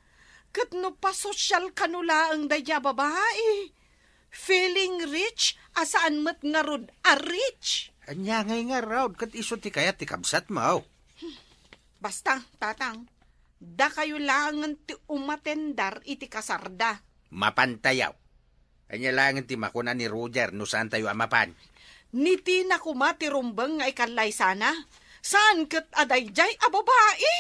Kat no pa sosyal kanula ang daya babae. Feeling rich, asaan mat nga rod a rich. Anya ngay nga raw, kat iso ti kaya ti kabsat mo. Basta, tatang, da kayo langan ti umatendar iti kasarda. Mapantayaw. Anya lang ti makuna ni Roger no saan tayo amapan. Niti na kumati rumbang nga ikalay sana. Saan kat adayjay a babae?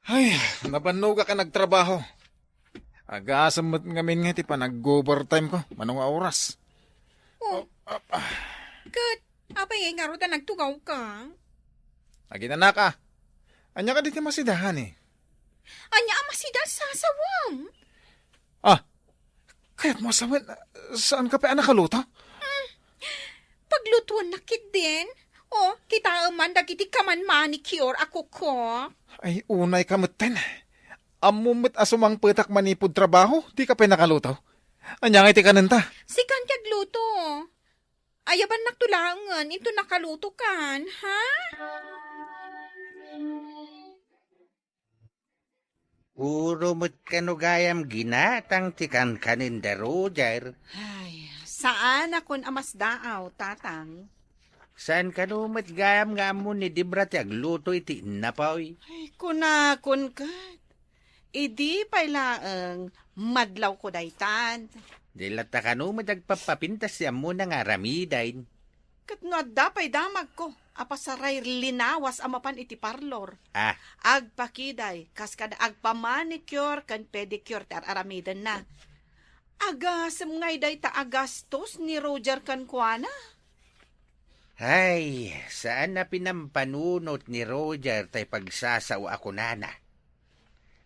Ay, napanuga ka nagtrabaho. Agasamot ngamin nga ti pa nag-overtime ko. Manong oras. Kat, apay nga ro ta nagtugaw ka. Naginana ka. Anya ka dito masidahan eh. Anya amasida sa sawam. Kaya't mo saan ka pa nakaluto? Paglutuan na kit din. O, kita man dagiti kaman manicure ako ko. Ay, unay kamutin. Amumit asumang petak manipod trabaho, di ka pa nakaluto. Anya nga iti kananta. Sikan kagluto. Ayaban naktulangan, ito nakaluto kan, ha? Puro mo't kanugayam ginatang tikan kanin da Roger. Ay, saan akon amas daaw, tatang? Saan ka numat gayam nga mo ni Dibra ti agluto iti napaw. Ay, kunakon kat. Idi pailaang madlaw ko daytan. Dilata ka numat agpapapintas siya mo na nga ramidain. Kat no dapay damag ko. Apasaray linawas amapan iti parlor. Ah, Agpakiday, kaskada agpamanicure kan pedicure tar aramidan na. Agasem ngay day ta agastos ni Roger kan kuana. ay, saan na pinampanunot ni Roger tay pagsasawa ako nana?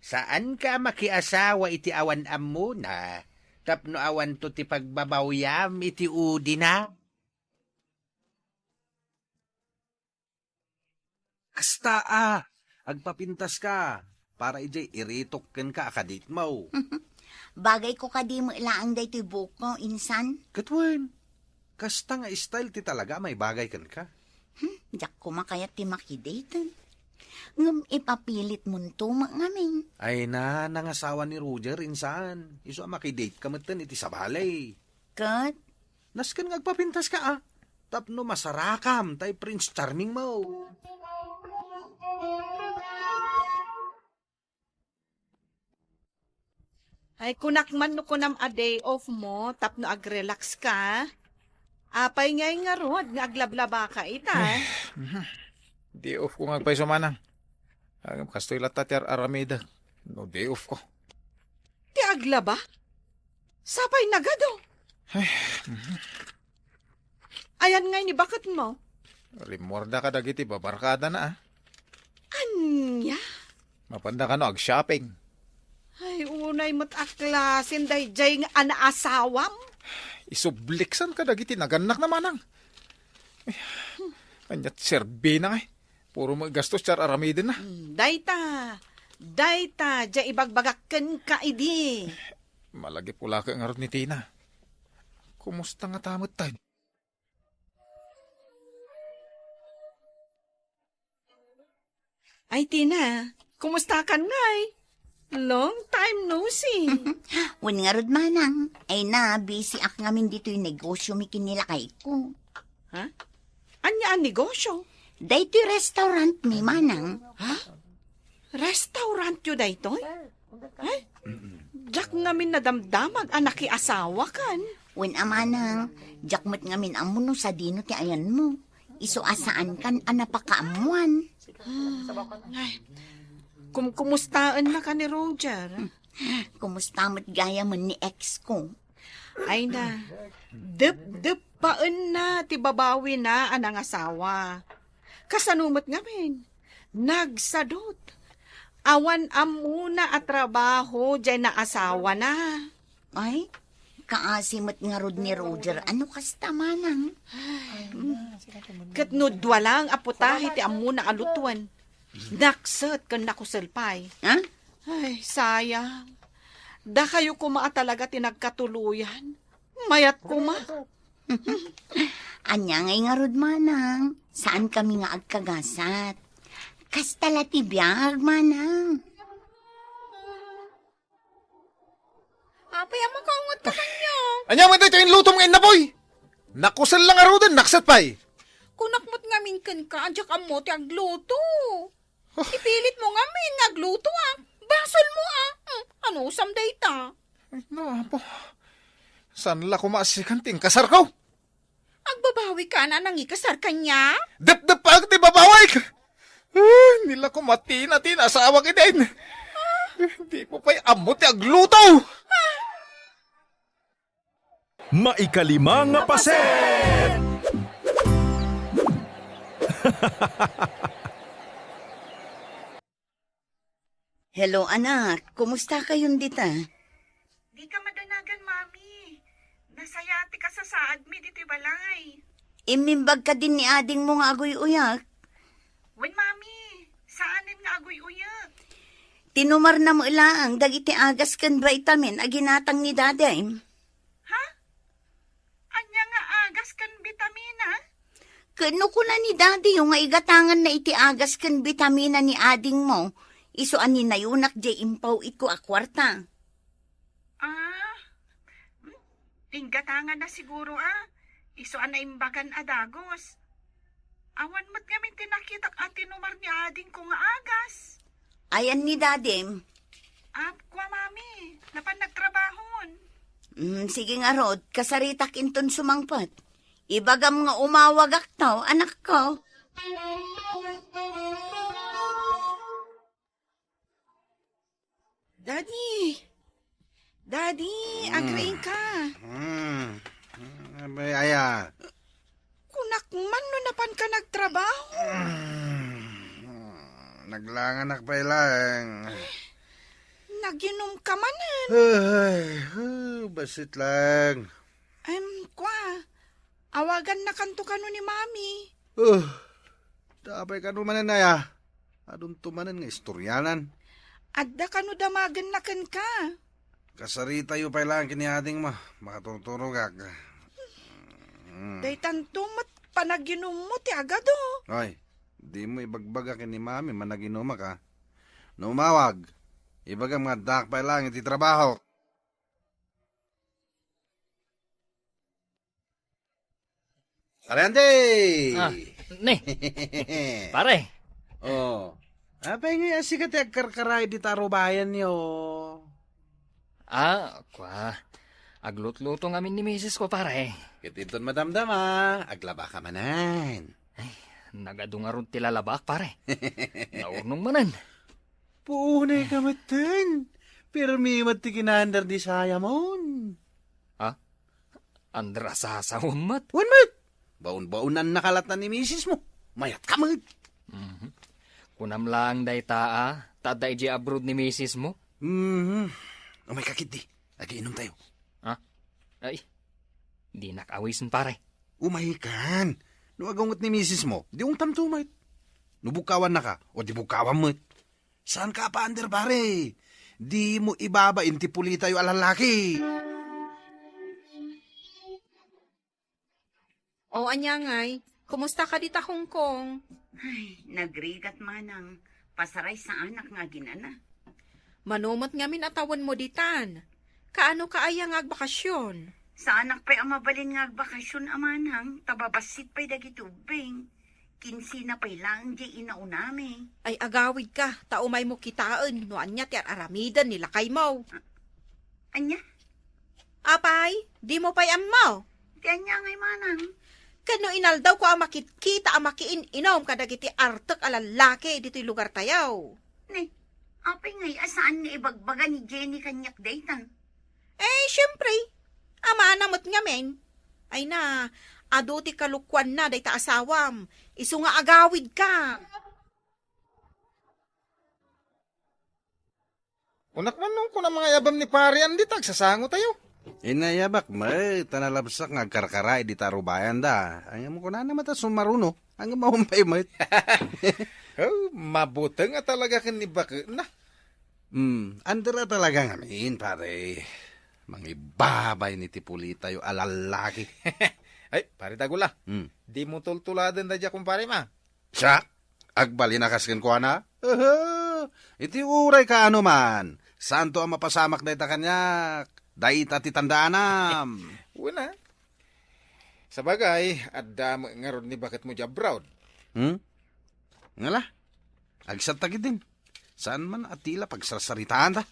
Saan ka makiasawa iti awan ammo na? Tapno awan to ti pagbabawyam iti udi na? Kasta agpapintas ka. Para ijay iritok ken ka akadit mo. Bagay ko kadi mo ilaang day ti buko, insan. Katwen, kasta nga style ti talaga may bagay ken ka. Diyak ko makayat ti makidatan. Ngam ipapilit mo to ngamin. Ay na, nangasawa ni Roger insan. Iso makidate ka matan iti sabalay. Kat, Nasken nga agpapintas ka Tapno masarakam tay Prince Charming mo. Ay kunakman no kunam a day off mo, tapno agrelax ka. Apay ngay nga rod, nga aglablaba ka ita. Di off ko ngagpay sumanang. Agam kastoy latatyar Arameda. No day off ko. Ti agla ba? Sapay nagado. Ayan nga ni bakit mo? Limorda ka dagiti babarkada na Anya? Mapanda ka no ag-shopping. Ay, unay mo't aklasin dahi jay nga anaasawam. Isubliksan ka dagiti naganak na manang. Anyat serbe na nga. Puro mo gastos char Arameda na. Dayta, jay ibagbagakken ka idi. Malagi pula ka nga ron ni Tina. Kumusta nga tamot tayo? Ay, Tina, kumusta ka ngay? Long time no see. Wan nga rod manang, ay na, busy ak ngamin dito yung negosyo mi kinilakay ko. Ha? Anya ang negosyo? Dito yung restaurant mi manang. Restaurant yun dayto? Ay, jak ngamin nadamdamag anak asawa kan. Wan amanang, jakmat ngamin amuno sa dino ti ayan mo. Iso asaan kan anapakaamuan. Ay, kumustaan na ka ni Roger? Kumusta mo't gaya man ni ex ko? Ay na, dep paan na, tibabawi na anang asawa. Kasanumot ngamin, nagsadot. Awan amuna at trabaho, dyan na asawa na. Ay, kaasimot nga rod ni Roger. Ano kasta manang? Katnudwa lang aputahi ti amuna alutuan. Naksat kan nakuselpay. Ha? Ay, sayang. Da kayo kumaa talaga tinagkatuluyan. Mayat kuma. Anya ngay nga rod manang. Saan kami nga agkagasat? Kastala ti biyag manang. Apay, makaungot ka kanya. Anya mo ito yung luto mga inaboy! Nakusal lang aro din, nakset pa'y! Kunakmot ngamin kan ka, adyak amo ti agluto. Ipilit mo ngamin, agluto Basol mo Ano usam dayta? No, apo. Saan la kumasikan ting kasar ko? Agbabawi ka na nang ikasar kanya? Dep pag di babaway ka! Nila ko matina-tina sa awag din. Di mo pa'y amo ti agluto! Maikalima nga paset! Hello anak, kumusta kayong dita? Di ka madanagan, mami. Nasayati ka sa saad mi dito balay. Imimbag ka din ni ading mo nga agoy uyak. Wen, mami, saanin nga agoy uyak? Tinumar na mo ilaang dagiti agas kan vitamin aginatang ni daday. Ha? Anya nga agas kan bitamina? Kano ko na ni daddy yung nga igatangan na iti agas kan vitamina ni ading mo. Iso ani na yunak jay impaw iko akwarta. Tinggatangan na siguro Iso na imbagan adagos. Awan mo't kami tinakitak at tinumar ni ading ko nga agas. Ayan ni daddy. Kwa mami, napan nagtrabahon. Sige nga rod, kasaritak inton sumangpat. Ibagam nga umawag aktaw, anak ko. Daddy, agrain ka. Abay, aya. Kunak man no napan ka nagtrabaho. Naglanganak pa ilang. Naginom ka manan. Ay, basit lang. Awagan na kanto kano ni mami. Tapay ka numanan na ya. Adun tumanan nga istoryanan. Adda kano damagan na kan ka. Kasarita yu pa ilang kiniading ma. Makaturturog ak. Day tantumot panaginom mo ti agado. Ay, di mo ibagbaga kini mami managinuma ka. Numawag. Ibagam nga dak pa ilang iti trabaho. Ariante! Ne, pare. Oh. Apay nga sikat yung karkaray di taro bayan niyo. Aglut-luto ngamin ni misis ko, pare. Kititon madamdama, aglaba ka manan. nagadungaron tilalabak, pare. Naurnong manan. Punay ka matan. Pero may mati kinandar di saya mon. Andra sasahon mat. Wan mat. Baon-baonan nakalatan ni misis mo. Mayat ka mat. Kunam lang day taa, taday di abroad ni misis mo. Oh, may kakit di. Agiinom tayo. Ay, di nakawisan, pare. Umahikan. No agungot ni misis mo, di ung tamtumay. No bukawan na ka, o di bukawan mo. Saan ka pa, Ander, pare? Di mo ibaba, inti puli tayo alalaki. O anyangay, kumusta ka dita Hong Kong? Ay, nagrigat manang pasaray sa anak nga ginana. Manumot ngamin atawan mo ditan. Kaano kaaya nga agbakasyon? Sa anak pa'y amabalin nga bakasyon amanang, tababasit pa'y dagitubing. Kinsi na pa'y lang di inaunami. Ay agawid ka, taumay mo kitaan, no anya ti aramidan nila kay mo. Anya? Apay, di mo pa'y amaw. Kanya ngay manang. Kano inaldaw ko ang makikita ang makiin-inom kadagiti artek alalaki dito'y lugar tayaw. Ne, apay ngay asaan nga ibagbaga ni Jenny kanyak daytan. Siyempre, ama namot nga men. Ay na, ado ti kalukwan na day ta asawam. Isu nga agawid ka. Unak man nung kuna mga yabam ni pare andi tagsasango tayo. Inayabak, may tanalabsak nga karkaray di tarubayan da. Ang mo ko na naman ta sumaruno. Ang mahumpay mo. Oh, mabuti nga talaga kanibak na. Andra talaga ngamin, pare. Mangibabay ni Tipuli tayo alalaki. Ay, pare tagula. Di mo tultuladan da dya kumpare ma. Siya, agbali na kaskin ko na. Iti uray ka ano man. Santo ang mapasamak na ita kanyak. Dahit at itandaanam. Una. Sa bagay, adda nga ron ni bakit mo dya brown. Ngala, agsat tagid din. Saan man atila pagsasaritaan da?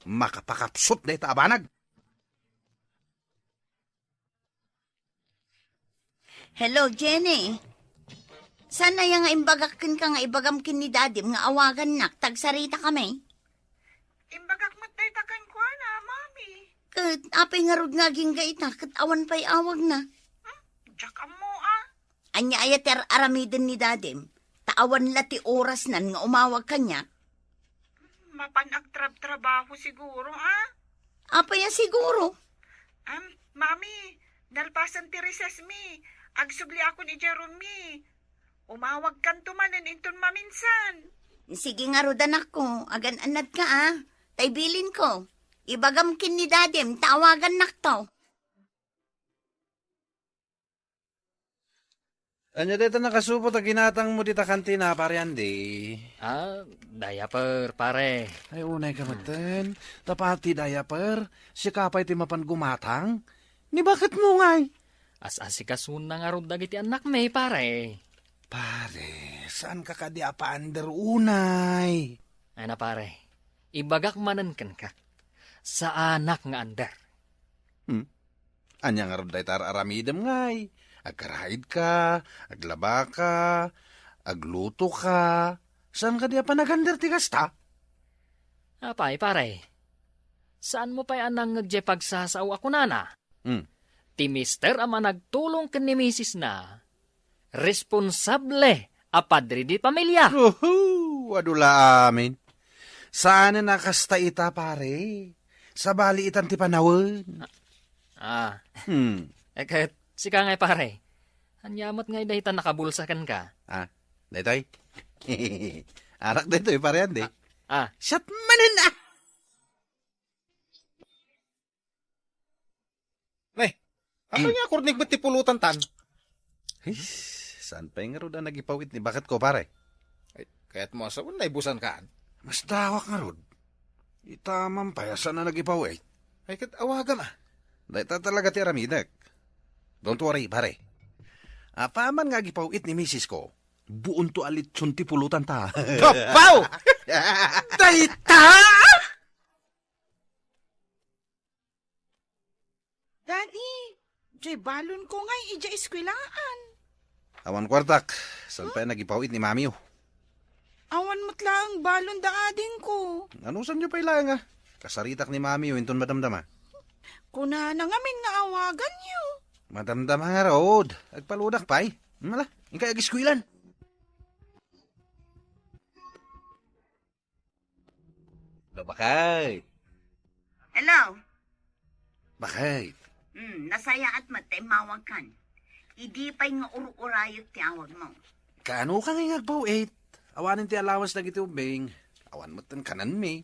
Makapakapsot na ita abanag. Hello, Jenny. Sana yang nga imbagakin ka nga ibagamkin ni Dadim nga awagan nak, tagsarita kami. Imbagak mataytakan ko na, mami. Kat apay nga rod nga ginggaita, kat awan pa'y awag na. Diyak mo, Anya ayater aramidin ni Dadim, taawan lati oras nan nga umawag kanya. Mapanagtrabaho siguro, Apay siguro. Mami, nalpasan ti recess mi. Agsubli ako ni Jeremy. Umawag kan tumanan inton maminsan. Sige nga rod anak ko, agan anad ka Taybilin ko. Ibagamkin ni Dadim, tawagan nakto. Anya dito nakasupot ang ginatang mo dita kantina, pare Andy. Diaper, pare. Ay, unay ka matan. Tapati diaper, si kapay ti mapan gumatang. Ni bakit mo ngay? As-asikasun na nga ron dagiti anak may, pare. Pare, saan ka kadi apa under unay? Ay na, pare. Ibagak manan ka. Sa anak nga andar. Anya nga ron tar aramidem ngay. Agkarahid ka, aglaba ka, agluto ka. Saan ka di apa nagander ti kasta? Apay, pare. Saan mo pa'y anang nagjepagsasaw ako nana? Ti mister ama nagtulong ken ni misis na. Responsable a padre di pamilya. Wadula amin. Saan na nakasta ita, pare? Sa bali itan ti panawon. Kahit sika ngay pare. Anyamot ngay dahitan nakabulsakan ka. Daytoy? Arak daytoy, pare Andy. Shut manan na! Ako nga kurnig ba't tipulutan tan? Saan pa nga ro na nagipawit ni bakit ko, pare? Ay, kaya't mo asawan na ibusan kaan. Mas dawak nga ro. Itamang payasan na nagipawit. Ay, kat awagan Dahita talaga ti aramidak. Don't worry, pare. Apaman nga gipawit ni misis ko, buon to alit ti pulutan ta. Kapaw! Dahita! Daddy, Joy balon ko ngay ija eskwelaan. Awan kwartak, saan pa nagipawit ni mami oh? Awan mo't lang balon da ading ko. Ano saan nyo pa ilang ah? Kasaritak ni mami oh, inton madamdama. Kuna na ngamin nga awagan niyo. Madamdama nga raod, agpaludak pa eh. Mala, ingkay agiskwilan. Bakay. Hello? Bakay. Nasaya at matay kan. Idi pa'y nga uru-urayot ti awag mo. Kaano ka nga agpaw 8? Awanin ti allowance na giti ubing. Awan mo tan kanan mi.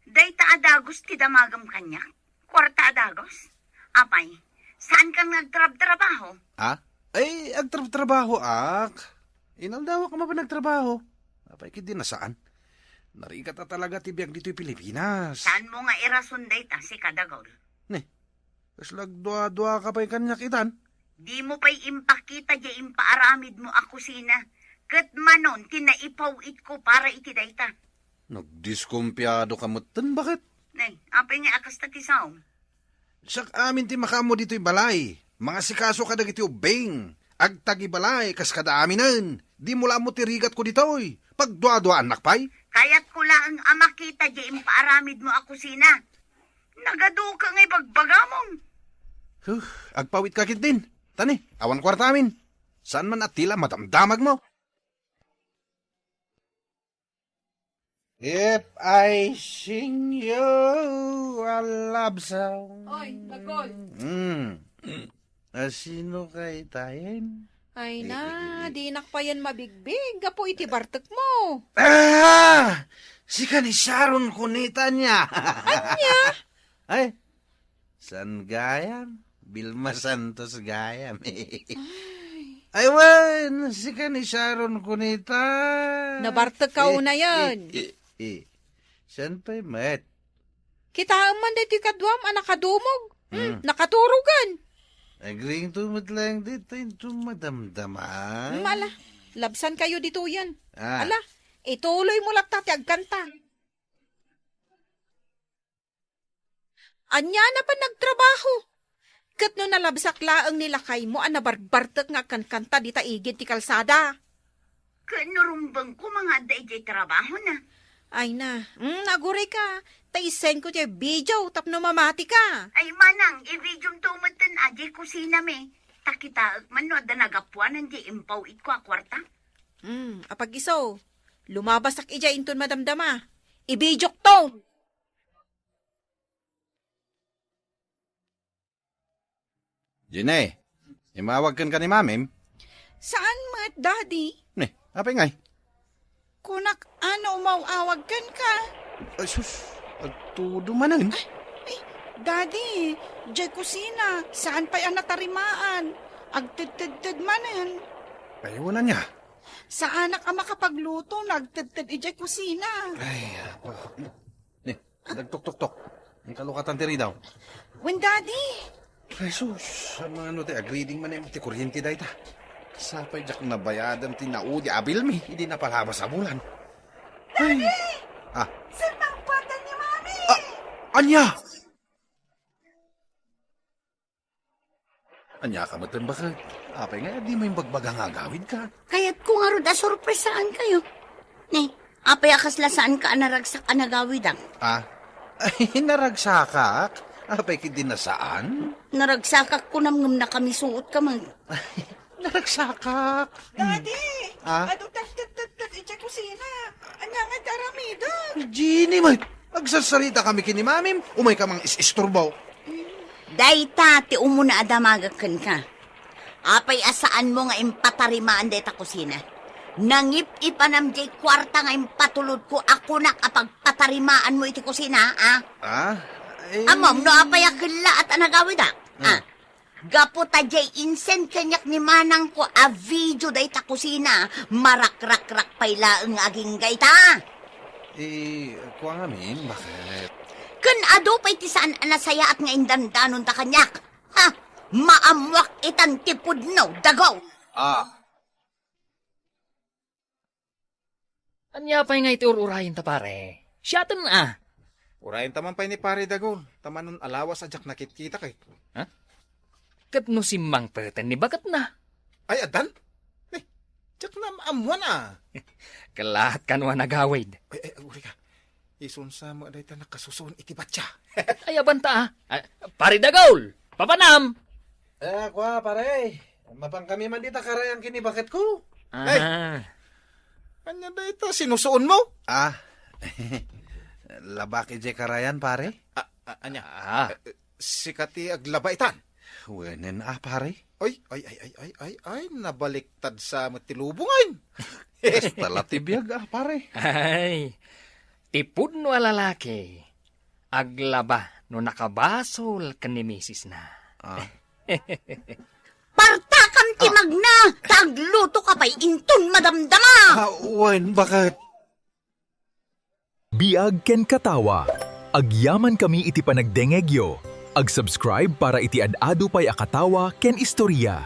Dayta adagos ti damagam kanya. Kwarta adagos. Apay, saan kang nagtrabaho? Ha? Ay, agtrabaho ak. Inaldawa ka ba nagtrabaho? Apay kidi na saan? Narigat na talaga ti biyag dito'y Pilipinas. Saan mo nga irason dayta si kadagol? Kas lagdwa-dwa ka pa'y kanya kitan. Di mo pa'y impakita di impaaramid mo ako sina. Kat manon, tinaipawit ko para iti dayta. Nagdiskumpiyado ka mo tan, bakit? Nay, apay nga akas ta ti saom. Sak amin ti makamo dito'y balay. Mga sikaso ka dagiti ubing. Agtagi balay, kas kada aminan. Di mula mo tirigat ko dito'y. Pagdwa-dwa anak pa'y. Kaya't ko lang ang makita di impaaramid mo ako sina. Nagadu ka nga'y pagbagamong. Agpawit ka kit din. Tani, awan kwarta amin. Saan man at tila madamdamag mo? If I sing you a love song. Oy, Dagol. Sino kay tayin? Ay na, di nakpayan mabigbig. Gapo iti bartek mo. Si ka ni Sharon kunita niya. Anya? Ay, San Gayam? Vilma Santos Gayam. Ay, wan, si ka ni Sharon kunita. Nabartek ka na yan. Saan pa'y mat? Kita man dito kadwam, anak kadumog. Nakaturugan. Agring tumot lang dito yung madamdaman. Mala, labsan kayo dito yan. Ah. Ala, ituloy mo lang tati agkanta. Anya na pa nagtrabaho. Kat no nalabsak laang nilakay mo, anabarbartek nga kanta di taigid ti kalsada. Kanurumbang ko mga day trabaho na. Ay na, naguray ka. Taisen ko tiya video, tapno mamati ka. Ay manang, i-video tumatan aji kusina me. Takita man no, da nagapuanan di impaw it ko a kwarta. Apag iso, lumabas ak ija inton madamdama. Ibijok to. Jine, imawag kan ka ni mamim? Saan mat, daddy? Apay ngay? Kunak ano umawawag kan ka? Ay, sus, agtudo manan. Daddy, jay kusina, saan pa'y anatarimaan? Agtid-tid manan. Ayaw na niya. Sa anak ang makapagluto, nagtid-tid ijay kusina. Ay, ako. Nagtok-tok-tok. Ang kalukatan tiri daw. When daddy? Ay, sus, sa mga ano, agreeding man yung ti kuryente dahi ta. Sapay jak nabayadan ti naudi abil mi, hindi na palabas sa bulan. Daddy! Ah. Saan patan ni mami? Anya! Anya ka matan baka? Apay nga, di mo yung bagbagang agawid ka. Kaya't ko nga ro da sorpresaan kayo. Apay akas lasaan ka anaragsak anagawid ang. Ay, naragsakak. Apay kidi na saan? Naragsakak ko namngam na kami suot ka man. Naragsakak. Daddy! Ah? Ano tagtid-tid ijay kusina? Anya nga daramida? Gini, man. Magsasalita kami kini mamim. Umay ka mang isturbaw. Dayta, ti umuna adamagakan ka. Apay asaan mo nga impatarimaan deta kusina. Nangip-ipanam jay kwarta nga impatulod ko ako na kapag patarimaan mo iti kusina, Amom, no apay akila at anagawid Gapo ta jay insen kanyak ni manang ko a video dayta kusina. Marak-rak-rak payla ang aging gayta. Kuha nga min, bakit? Kan ado pa'y tisaan anasaya at nga indandanon ta kanyak. Maamwak itan tipod no, dagaw. Anya pa nga iti ururahin ta pare. Siyatan Urayin taman pa ni pare Dagol. Taman nun alawas ajak nakit-kita kay. Kat no si Mang Peten ni bagat na. Ay, adan? Tsak na maamuan ah. Kalahat kanwa nagawid. Uri ka. Isun sa mo dayta nakasusun iti batya. Ay, abanta pare Dagol! Papanam! Kwa, pare. Mapang kami man dita karayang kini bakit ko? Ah, Anya dayta sinusuon mo? Labaki je karayan, pare. Anya, ah. sikati aglabaitan. Wenen pare. Ay, nabaliktad sa matilubungan. Tala tibiyag, pare. Ay, tipod no lalaki. Aglaba no nakabasol ka ni misis na. Parta kam ti magna, tagluto ka pa'y inton madamdama. Wen, bakit? Biag ken katawa. Agyaman kami iti panagdengegyo. Ag-subscribe para iti ad-adu pa'y akatawa ken istorya.